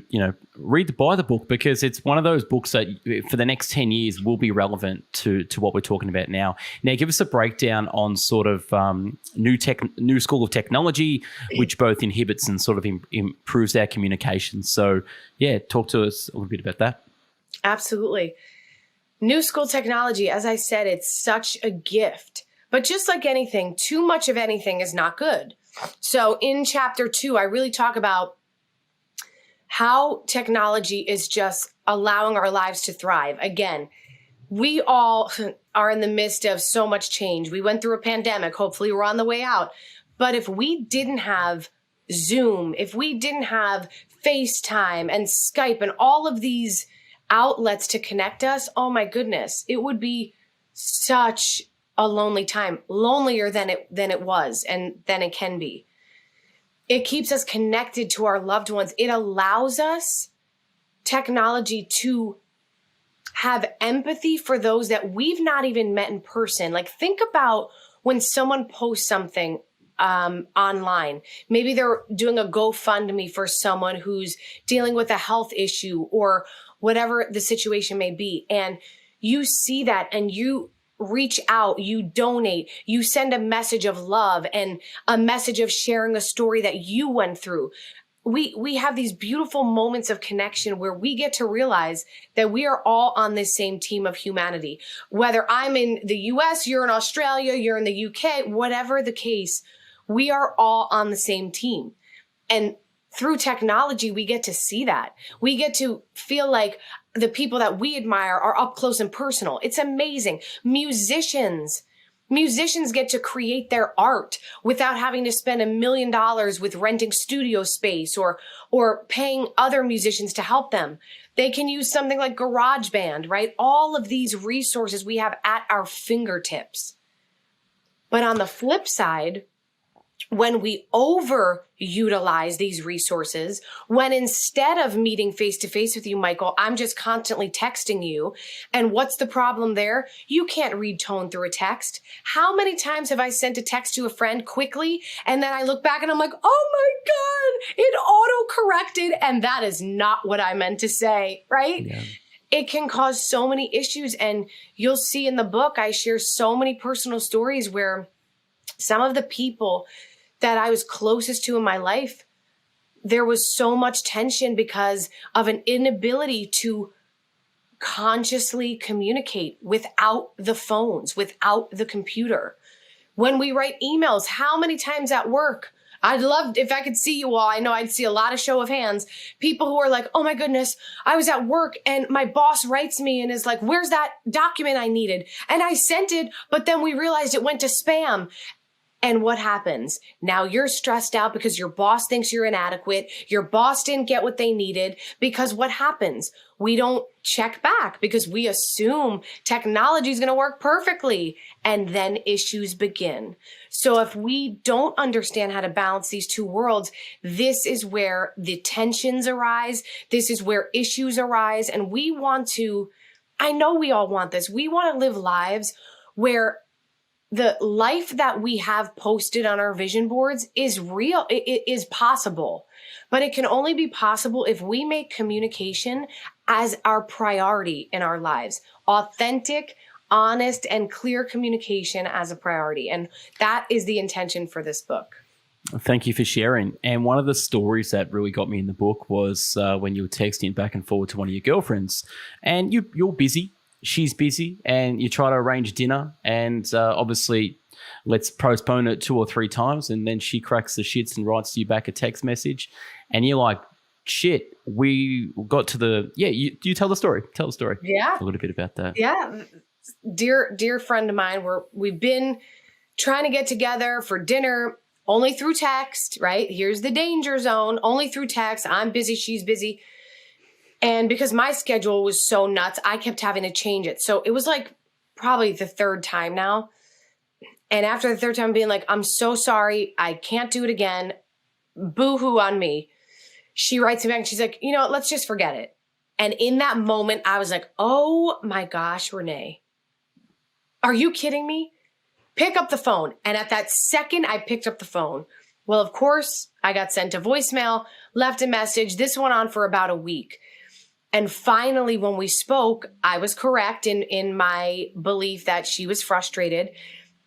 buy the book, because it's one of those books that for the next 10 years will be relevant to what we're talking about now. Now, give us a breakdown on sort of new school of technology, which both inhibits and sort of improves our communication. So, yeah, talk to us a little bit about that. Absolutely. New school technology, as I said, it's such a gift. But just like anything, too much of anything is not good. So in chapter 2, I really talk about how technology is just allowing our lives to thrive. Again, we all are in the midst of so much change. We went through a pandemic. Hopefully we're on the way out. But if we didn't have Zoom, if we didn't have FaceTime and Skype and all of these outlets to connect us, oh my goodness, it would be such a lonely time, lonelier than it was and than it can be. It keeps us connected to our loved ones. It allows us, technology, to have empathy for those that we've not even met in person. Like, think about when someone posts something online. Maybe they're doing a GoFundMe for someone who's dealing with a health issue or whatever the situation may be. And you see that and you reach out, you donate, you send a message of love and a message of sharing a story that you went through. We have these beautiful moments of connection where we get to realize that we are all on this same team of humanity. Whether I'm in the US, you're in Australia, you're in the UK, whatever the case, we are all on the same team. And through technology, we get to see that. We get to feel like the people that we admire are up close and personal. It's amazing. Musicians get to create their art without having to spend $1 million with renting studio space or paying other musicians to help them. They can use something like GarageBand, right? All of these resources we have at our fingertips. But on the flip side, when we overutilize these resources, when instead of meeting face to face with you, Michael, I'm just constantly texting you. And what's the problem there? You can't read tone through a text. How many times have I sent a text to a friend quickly and then I look back and I'm like, oh my God, it auto-corrected. And that is not what I meant to say, right? Yeah. It can cause so many issues. And you'll see in the book, I share so many personal stories where some of the people that I was closest to in my life, there was so much tension because of an inability to consciously communicate without the phones, without the computer. When we write emails, how many times at work, I'd love if I could see you all. I know I'd see a lot of show of hands. People who are like, oh my goodness, I was at work and my boss writes me and is like, where's that document I needed? And I sent it, but then we realized it went to spam. And what happens? Now you're stressed out because your boss thinks you're inadequate. Your boss didn't get what they needed because what happens? We don't check back because we assume technology is going to work perfectly. And then issues begin. So if we don't understand how to balance these two worlds, this is where the tensions arise. This is where issues arise. And we want to, I know we all want this. We want to live lives where the life that we have posted on our vision boards is real. It is possible, but it can only be possible if we make communication as our priority in our lives. Authentic, honest, and clear communication as a priority. And that is the intention for this book. Thank you for sharing. And one of the stories that really got me in the book was when you were texting back and forward to one of your girlfriends and you're busy. She's busy and you try to arrange dinner and obviously let's postpone it 2 or 3 times. And then she cracks the shits and writes you back a text message and you're like, shit, we got to the, you tell the story. Tell the story. Yeah. A little bit about that. Yeah. Dear friend of mine, we've been trying to get together for dinner only through text, right? Here's the danger zone, only through text. I'm busy. She's busy. And because my schedule was so nuts, I kept having to change it. So it was like probably the 3rd time now. And after the 3rd time being like, I'm so sorry. I can't do it again. Boo-hoo on me. She writes me back and she's like, let's just forget it. And in that moment, I was like, oh my gosh, Renee, are you kidding me? Pick up the phone. And at that second I picked up the phone, Well, of course, I got sent a voicemail, left a message. This went on for about a week. And finally, when we spoke, I was correct in my belief that she was frustrated.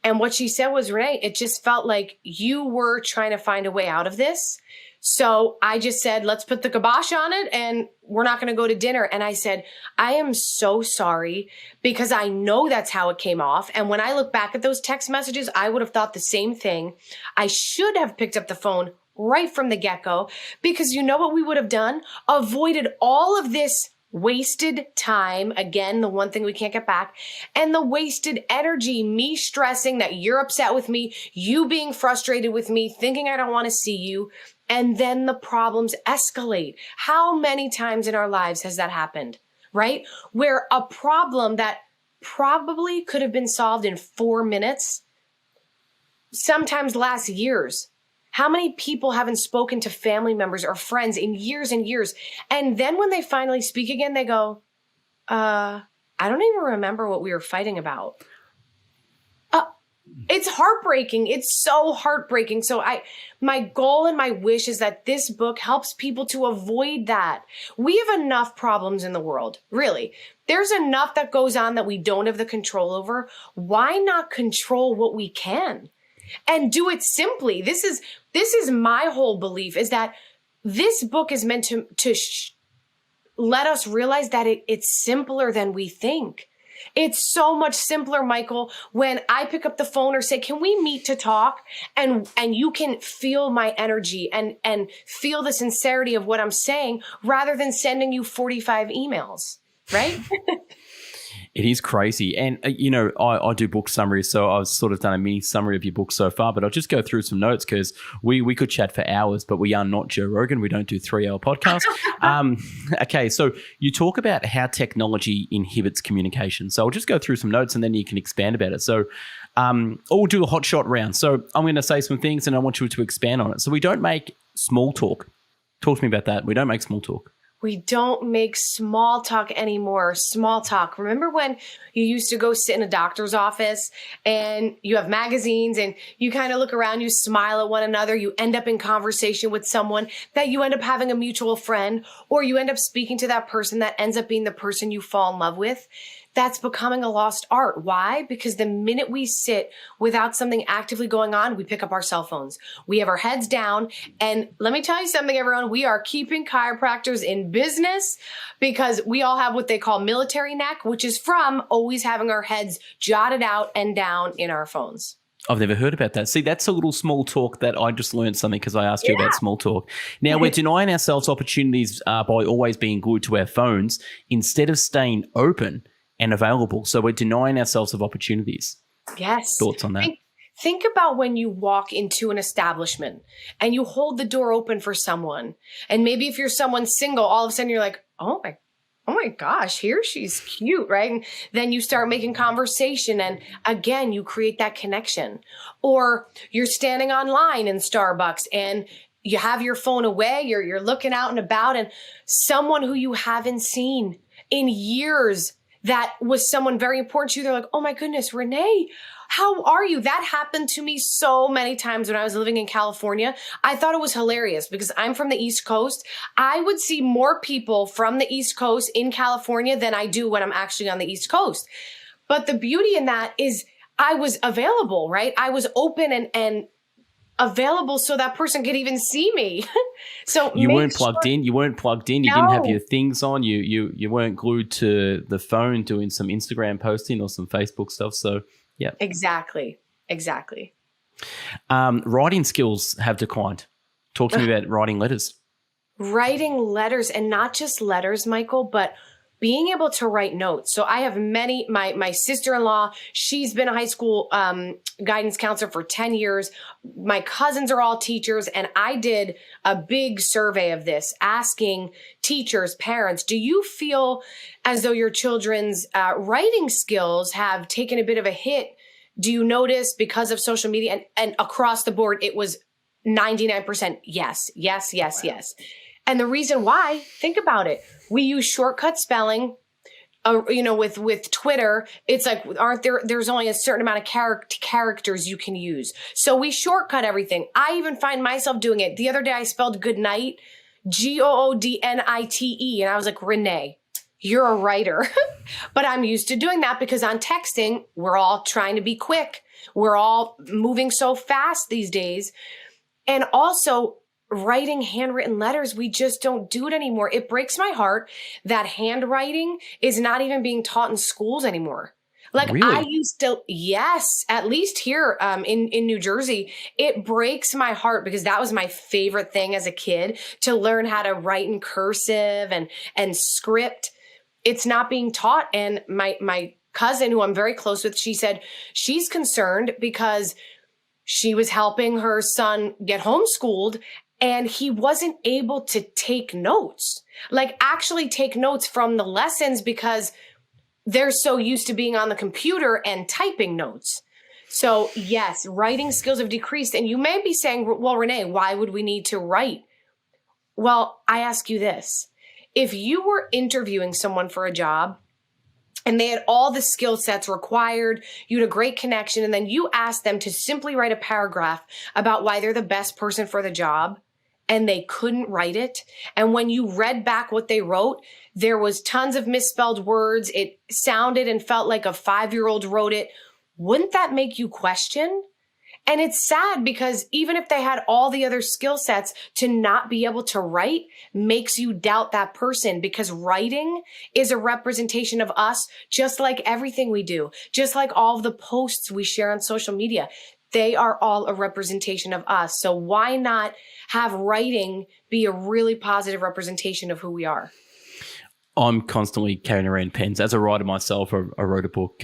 And what she said was, Renee, it just felt like you were trying to find a way out of this. So I just said, let's put the kibosh on it and we're not going to go to dinner. And I said, I am so sorry because I know that's how it came off. And when I look back at those text messages, I would have thought the same thing. I should have picked up the phone right from the get-go because you know what we would have done? Avoided all of this wasted time. Again, the one thing we can't get back, and the wasted energy, me stressing that you're upset with me, you being frustrated with me, thinking I don't want to see you. And then the problems escalate. How many times in our lives has that happened, right? Where a problem that probably could have been solved in 4 minutes sometimes lasts years. How many people haven't spoken to family members or friends in years and years? And then when they finally speak again, they go, I don't even remember what we were fighting about. It's heartbreaking. It's so heartbreaking. So my goal and my wish is that this book helps people to avoid that. We have enough problems in the world, really. There's enough that goes on that we don't have the control over. Why not control what we can? And do it simply. This is my whole belief, is that this book is meant to let us realize that it's simpler than we think. It's so much simpler, Michael, when I pick up the phone or say, can we meet to talk? And you can feel my energy and feel the sincerity of what I'm saying rather than sending you 45 emails, right? It is crazy. And, I do book summaries, so I've sort of done a mini summary of your book so far, but I'll just go through some notes because we could chat for hours, but we are not Joe Rogan. We don't do 3-hour podcasts. Okay, so you talk about how technology inhibits communication. So I'll just go through some notes and then you can expand about it. So we'll do a hot shot round. So I'm going to say some things and I want you to expand on it. So we don't make small talk. Talk to me about that. We don't make small talk. We don't make small talk anymore. Small talk. Remember when you used to go sit in a doctor's office and you have magazines and you kind of look around, you smile at one another, you end up in conversation with someone that you end up having a mutual friend, or you end up speaking to that person that ends up being the person you fall in love with? That's becoming a lost art. Why? Because the minute we sit without something actively going on, we pick up our cell phones. We have our heads down. And let me tell you something, everyone. We are keeping chiropractors in business because we all have what they call military neck, which is from always having our heads jotted out and down in our phones. I've never heard about that. See, that's a little small talk that I just learned something because I asked you about small talk. Now, we're denying ourselves opportunities by always being glued to our phones instead of staying open and available. So we're denying ourselves of opportunities. Yes. Thoughts on that? Think about when you walk into an establishment and you hold the door open for someone. And maybe if you're someone single, all of a sudden you're like, oh my gosh, here she's cute, right? And then you start making conversation and again, you create that connection. Or you're standing online in Starbucks and you have your phone away, you're looking out and about, and someone who you haven't seen in years that was someone very important to you, they're like, oh my goodness, Renee, how are you? That happened to me so many times when I was living in California. I thought it was hilarious because I'm from the East Coast. I would see more people from the East Coast in California than I do when I'm actually on the East Coast. But the beauty in that is I was available, right? I was open and available so that person could even see me. So you weren't plugged in. You weren't plugged in. You didn't have your things on. You weren't glued to the phone doing some Instagram posting or some Facebook stuff. So yeah, exactly. Writing skills have declined. Talk to me about writing letters. Writing letters, and not just letters, Michael, but being able to write notes. So I have my sister-in-law, she's been a high school guidance counselor for 10 years. My cousins are all teachers. And I did a big survey of this, asking teachers, parents, do you feel as though your children's writing skills have taken a bit of a hit? Do you notice because of social media? And across the board, it was 99% yes. And the reason why, think about it. We use shortcut spelling. with Twitter, it's like, there's only a certain amount of characters you can use. So we shortcut everything. I even find myself doing it. The other day I spelled good night, Goodnite. And I was like, Renee, you're a writer. But I'm used to doing that because on texting, we're all trying to be quick. We're all moving so fast these days. And also writing handwritten letters, we just don't do it anymore. It breaks my heart that handwriting is not even being taught in schools anymore. Like Really? I used to, yes, at least here in New Jersey, it breaks my heart because that was my favorite thing as a kid, to learn how to write in cursive and script. It's not being taught. And my cousin, who I'm very close with, she said she's concerned because she was helping her son get homeschooled and he wasn't able to take notes, like actually take notes from the lessons because they're so used to being on the computer and typing notes. So yes, writing skills have decreased. And you may be saying, well, Renee, why would we need to write? Well, I ask you this. If you were interviewing someone for a job and they had all the skill sets required, you had a great connection, and then you asked them to simply write a paragraph about why they're the best person for the job, and they couldn't write it. And when you read back what they wrote, there was tons of misspelled words. It sounded and felt like a 5-year-old wrote it. Wouldn't that make you question? And it's sad because even if they had all the other skill sets, to not be able to write makes you doubt that person, because writing is a representation of us, just like everything we do, just like all of the posts we share on social media. They are all a representation of us. So why not have writing be a really positive representation of who we are? I'm constantly carrying around pens. As a writer myself, I wrote a book,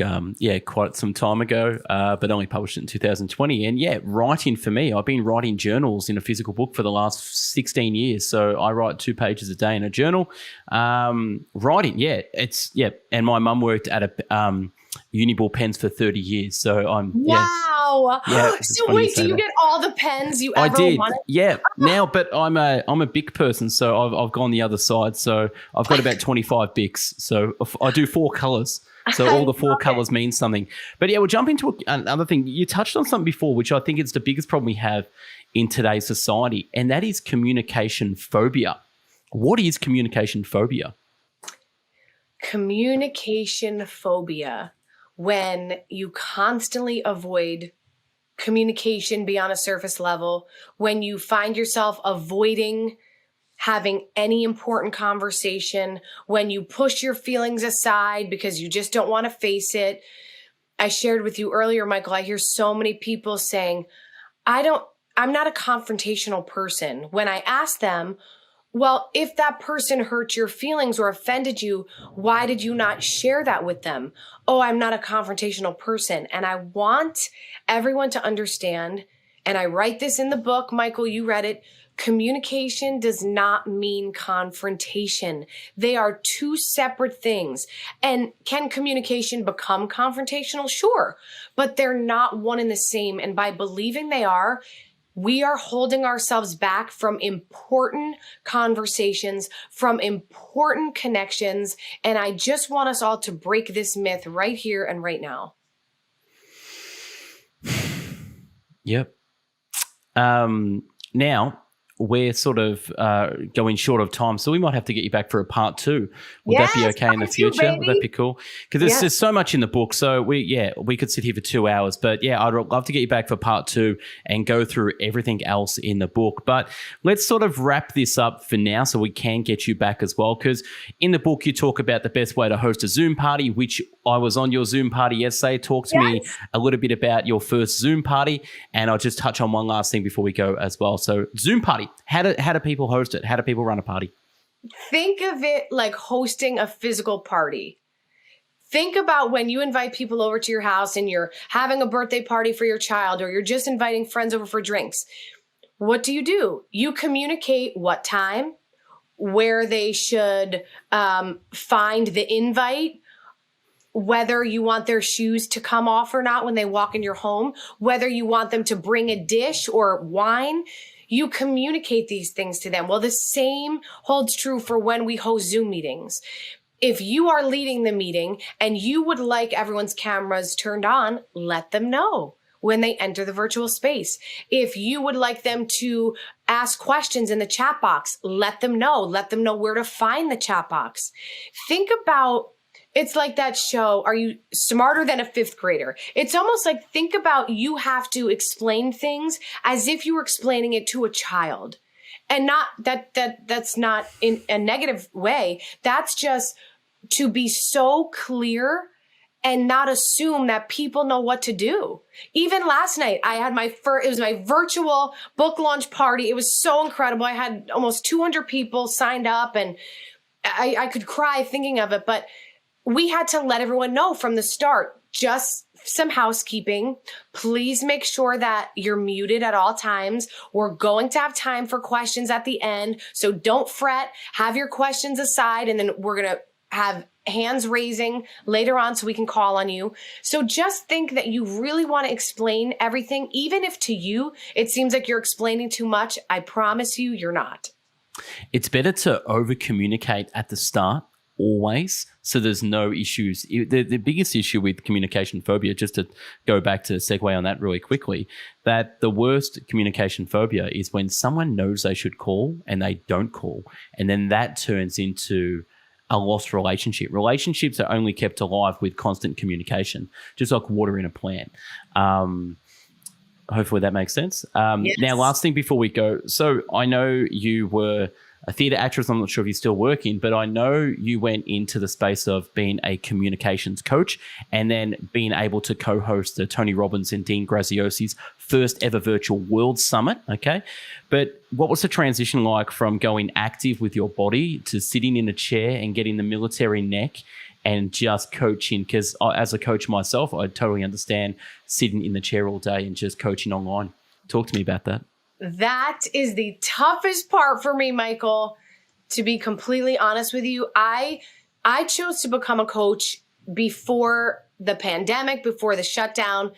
quite some time ago, but only published it in 2020. And writing for me, I've been writing journals in a physical book for the last 16 years. So I write 2 pages a day in a journal. Writing, and my mum worked at a Uniball pens for 30 years. So I'm wow. So wait, do you get all the pens you ever wanted? Yeah. Now, but I'm a Bic person, so I've gone the other side. So I've got about 25 Bics. So I do 4 colors. So all the 4 colors mean something. But we'll jump into another thing. You touched on something before, which I think is the biggest problem we have in today's society, and that is communication phobia. What is communication phobia? Communication phobia. When you constantly avoid communication beyond a surface level, when you find yourself avoiding having any important conversation, when you push your feelings aside because you just don't want to face it. I shared with you earlier, Michael, I hear so many people saying, I'm not a confrontational person. When I ask them, well, if that person hurt your feelings or offended you, why did you not share that with them? Oh, I'm not a confrontational person. And I want everyone to understand, and I write this in the book, Michael, you read it, communication does not mean confrontation. They are 2 separate things. And can communication become confrontational? Sure, but they're not one and the same. And by believing they are, we are holding ourselves back from important conversations, from important connections. And I just want us all to break this myth right here and right now. Yep. Now, we're sort of going short of time, so we might have to get you back for a part 2. Would that be okay in the future? Would that be cool? Because there's so much in the book. So we could sit here for 2 hours, but I'd love to get you back for part 2 and go through everything else in the book. But let's sort of wrap this up for now so we can get you back as well. Because in the book, you talk about the best way to host a Zoom party, which I was on your Zoom party yesterday. Talk to me a little bit about your first Zoom party, and I'll just touch on one last thing before we go as well. So Zoom party. How do people host it? How do people run a party? Think of it like hosting a physical party. Think about when you invite people over to your house and you're having a birthday party for your child, or you're just inviting friends over for drinks. What do? You communicate what time, where they should find the invite, whether you want their shoes to come off or not when they walk in your home, whether you want them to bring a dish or wine. You communicate these things to them. Well, the same holds true for when we host Zoom meetings. If you are leading the meeting and you would like everyone's cameras turned on, let them know when they enter the virtual space. If you would like them to ask questions in the chat box, let them know. Let them know where to find the chat box. Think about, it's like that show, Are You Smarter Than a Fifth Grader? It's almost like, think about, you have to explain things as if you were explaining it to a child. And not that's not in a negative way. That's just to be so clear and not assume that people know what to do. Even last night, I had it was my virtual book launch party. It was so incredible. I had almost 200 people signed up, and I could cry thinking of it. But we had to let everyone know from the start, just some housekeeping. Please make sure that you're muted at all times. We're going to have time for questions at the end. So don't fret, have your questions aside, and then we're going to have hands raising later on so we can call on you. So just think that you really want to explain everything. Even if to you, it seems like you're explaining too much, I promise you, you're not. It's better to over communicate at the start, always, so there's no issues. The biggest issue with communication phobia, just to go back to segue on that really quickly, that the worst communication phobia is when someone knows they should call and they don't call, and then that turns into a lost relationship. Relationships are only kept alive with constant communication, just like water in a plant. Hopefully that makes sense. Yes. Now, last thing before we go. So I know you were a theatre actress. I'm not sure if you're still working, but I know you went into the space of being a communications coach and then being able to co-host the Tony Robbins and Dean Graziosi's first ever virtual World Summit. Okay. But what was the transition like from going active with your body to sitting in a chair and getting the military neck and just coaching? Because as a coach myself, I totally understand sitting in the chair all day and just coaching online. Talk to me about that. That is the toughest part for me, Michael. To be completely honest with you, I chose to become a coach before the pandemic, before the shutdown,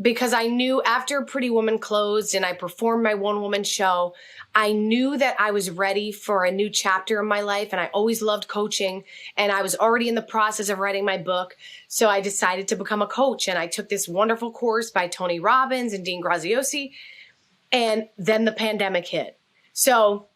because I knew after Pretty Woman closed and I performed my one-woman show, I knew that I was ready for a new chapter in my life, and I always loved coaching, and I was already in the process of writing my book. So I decided to become a coach, and I took this wonderful course by Tony Robbins and Dean Graziosi. And then the pandemic hit. So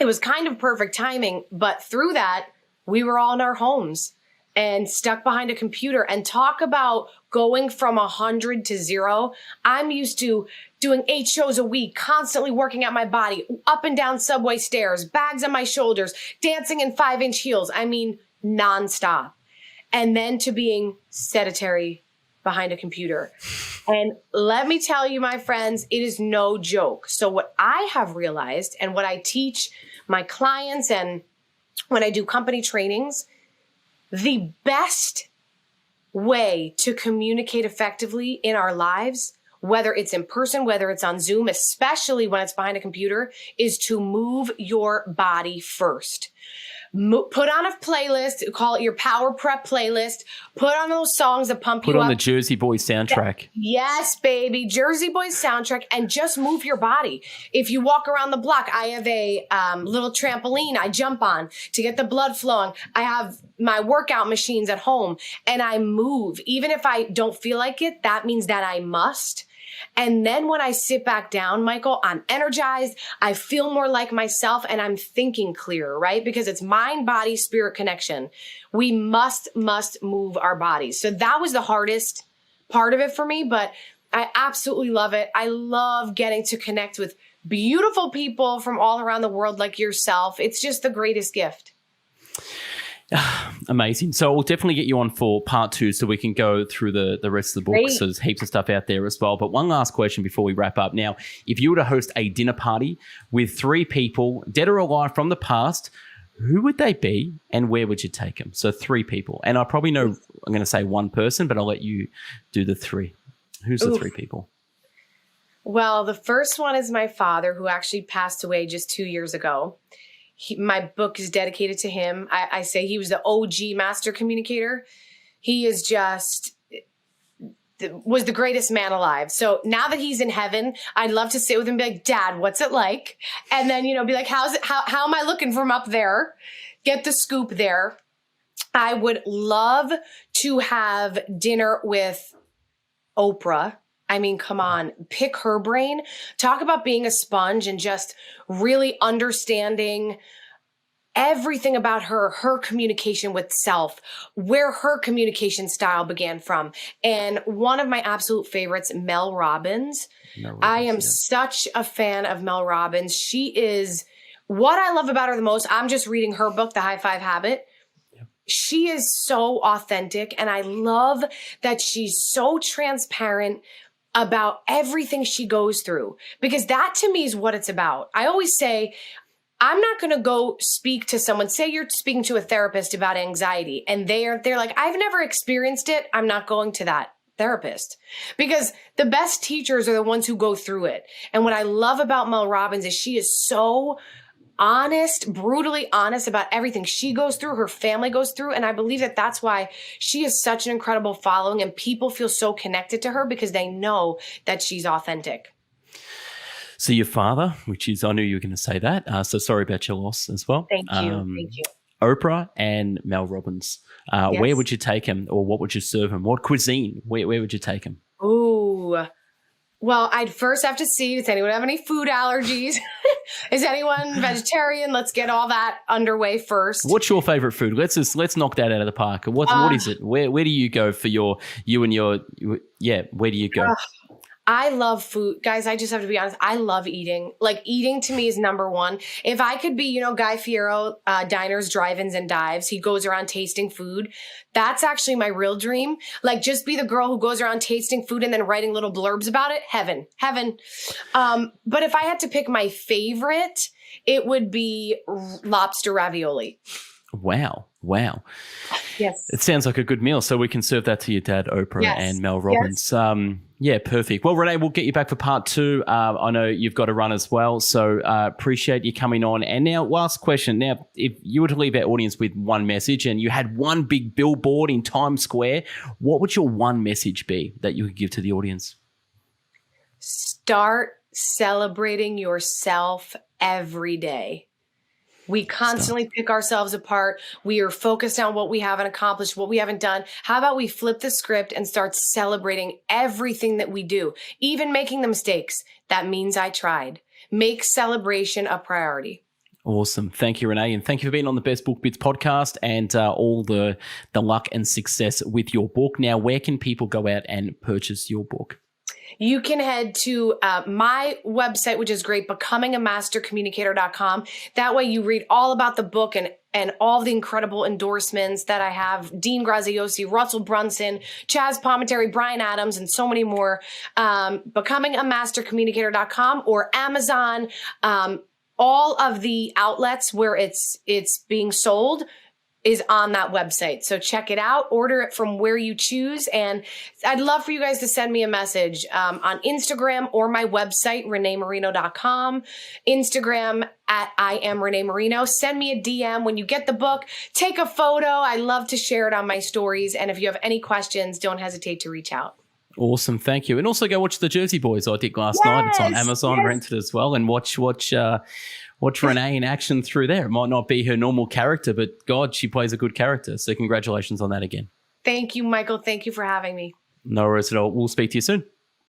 it was kind of perfect timing. But through that, we were all in our homes and stuck behind a computer. And talk about going from 100 to 0. I'm used to doing 8 shows a week, constantly working out my body, up and down subway stairs, bags on my shoulders, dancing in 5-inch heels. I mean, nonstop. And then to being sedentary behind a computer. And let me tell you, my friends, it is no joke. So what I have realized, and what I teach my clients and when I do company trainings, the best way to communicate effectively in our lives, whether it's in person, whether it's on Zoom, especially when it's behind a computer, is to move your body first. Put on a playlist, call it your power prep playlist. Put on those songs that pump you up. Put on the Jersey Boys soundtrack. Yes, baby. Jersey Boys soundtrack, and just move your body. If you walk around the block, I have a little trampoline I jump on to get the blood flowing. I have my workout machines at home, and I move. Even if I don't feel like it, that means that I must. And then when I sit back down, Michael, I'm energized. I feel more like myself, and I'm thinking clearer, right? Because it's mind, body, spirit connection. We must move our bodies. So that was the hardest part of it for me, but I absolutely love it. I love getting to connect with beautiful people from all around the world like yourself. It's just the greatest gift. Amazing. So we'll definitely get you on for part 2 so we can go through the rest of the book. Great. So there's heaps of stuff out there as well. But one last question before we wrap up. Now, if you were to host a dinner party with 3 people, dead or alive from the past, who would they be and where would you take them? So 3 people. And I probably know I'm going to say one person, but I'll let you do the 3. Who's the 3 people? Well, the first one is my father, who actually passed away just 2 years ago. My book is dedicated to him. I say he was the OG Master Communicator. He is was the greatest man alive. So now that he's in heaven, I'd love to sit with him and be like, Dad, what's it like? And then, be like, how am I looking from up there? Get the scoop there. I would love to have dinner with Oprah. I mean, come on, pick her brain. Talk about being a sponge and just really understanding everything about her communication with self, where her communication style began from. And one of my absolute favorites, Mel Robbins. I am such a fan of Mel Robbins. She is, what I love about her the most, I'm just reading her book, The High Five Habit. She is so authentic, and I love that she's so transparent about everything she goes through, because that to me is what it's about. I always say, I'm not going to go speak to someone, say you're speaking to a therapist about anxiety, and they're like, I've never experienced it. I'm not going to that therapist, because the best teachers are the ones who go through it. And what I love about Mel Robbins is she is so honest, brutally honest about everything she goes through, her family goes through. And I believe that that's why she is such an incredible following, and people feel so connected to her because they know that she's authentic. So your father, which is, I knew you were going to say that. So sorry about your loss as well. Thank you. Thank you. Oprah and Mel Robbins. Yes. Where would you take him, or what would you serve him? What cuisine? Where would you take him? Ooh. Well, I'd first have to see, does anyone have any food allergies? Is anyone vegetarian? Let's get all that underway first. What's your favorite food? Let's knock that out of the park. What is it? Where do you go for where do you go? I love food. Guys, I just have to be honest. I love eating. Like, eating to me is number one. If I could be, Guy Fiero, diners, drive-ins, and dives, he goes around tasting food. That's actually my real dream. Like, just be the girl who goes around tasting food and then writing little blurbs about it. Heaven. But if I had to pick my favorite, it would be lobster ravioli. Wow. Yes. It sounds like a good meal. So we can serve that to your dad, Oprah, and Mel Robbins. Yes. Perfect. Well, Renee, we'll get you back for part 2. I know you've got to run as well. So appreciate you coming on. And now, last question. Now, if you were to leave our audience with one message and you had one big billboard in Times Square, what would your one message be that you could give to the audience? Start celebrating yourself every day. We constantly pick ourselves apart. We are focused on what we haven't accomplished, what we haven't done. How about we flip the script and start celebrating everything that we do, even making the mistakes? That means I tried. Make celebration a priority. Awesome. Thank you, Renee. And thank you for being on the Best Book Bits podcast, and all the luck and success with your book. Now, where can people go out and purchase your book? You can head to my website, which is great, becomingamastercommunicator.com. That way you read all about the book and all the incredible endorsements that I have. Dean Graziosi, Russell Brunson, Chazz Palminteri, Bryan Adams, and so many more. Becomingamastercommunicator.com or Amazon. All of the outlets where it's being sold is on that website. So check it out, order it from where you choose. And I'd love for you guys to send me a message on Instagram or my website, reneemarino.com, Instagram at I am Renée Marino. Send me a DM when you get the book. Take a photo. I love to share it on my stories. And if you have any questions, don't hesitate to reach out. Awesome. Thank you. And also go watch The Jersey Boys. I did last night. It's on Amazon, rented as well. And watch Renee in action through there. It might not be her normal character, but God, she plays a good character. So congratulations on that again. Thank you, Michael. Thank you for having me. No worries at all. We'll speak to you soon.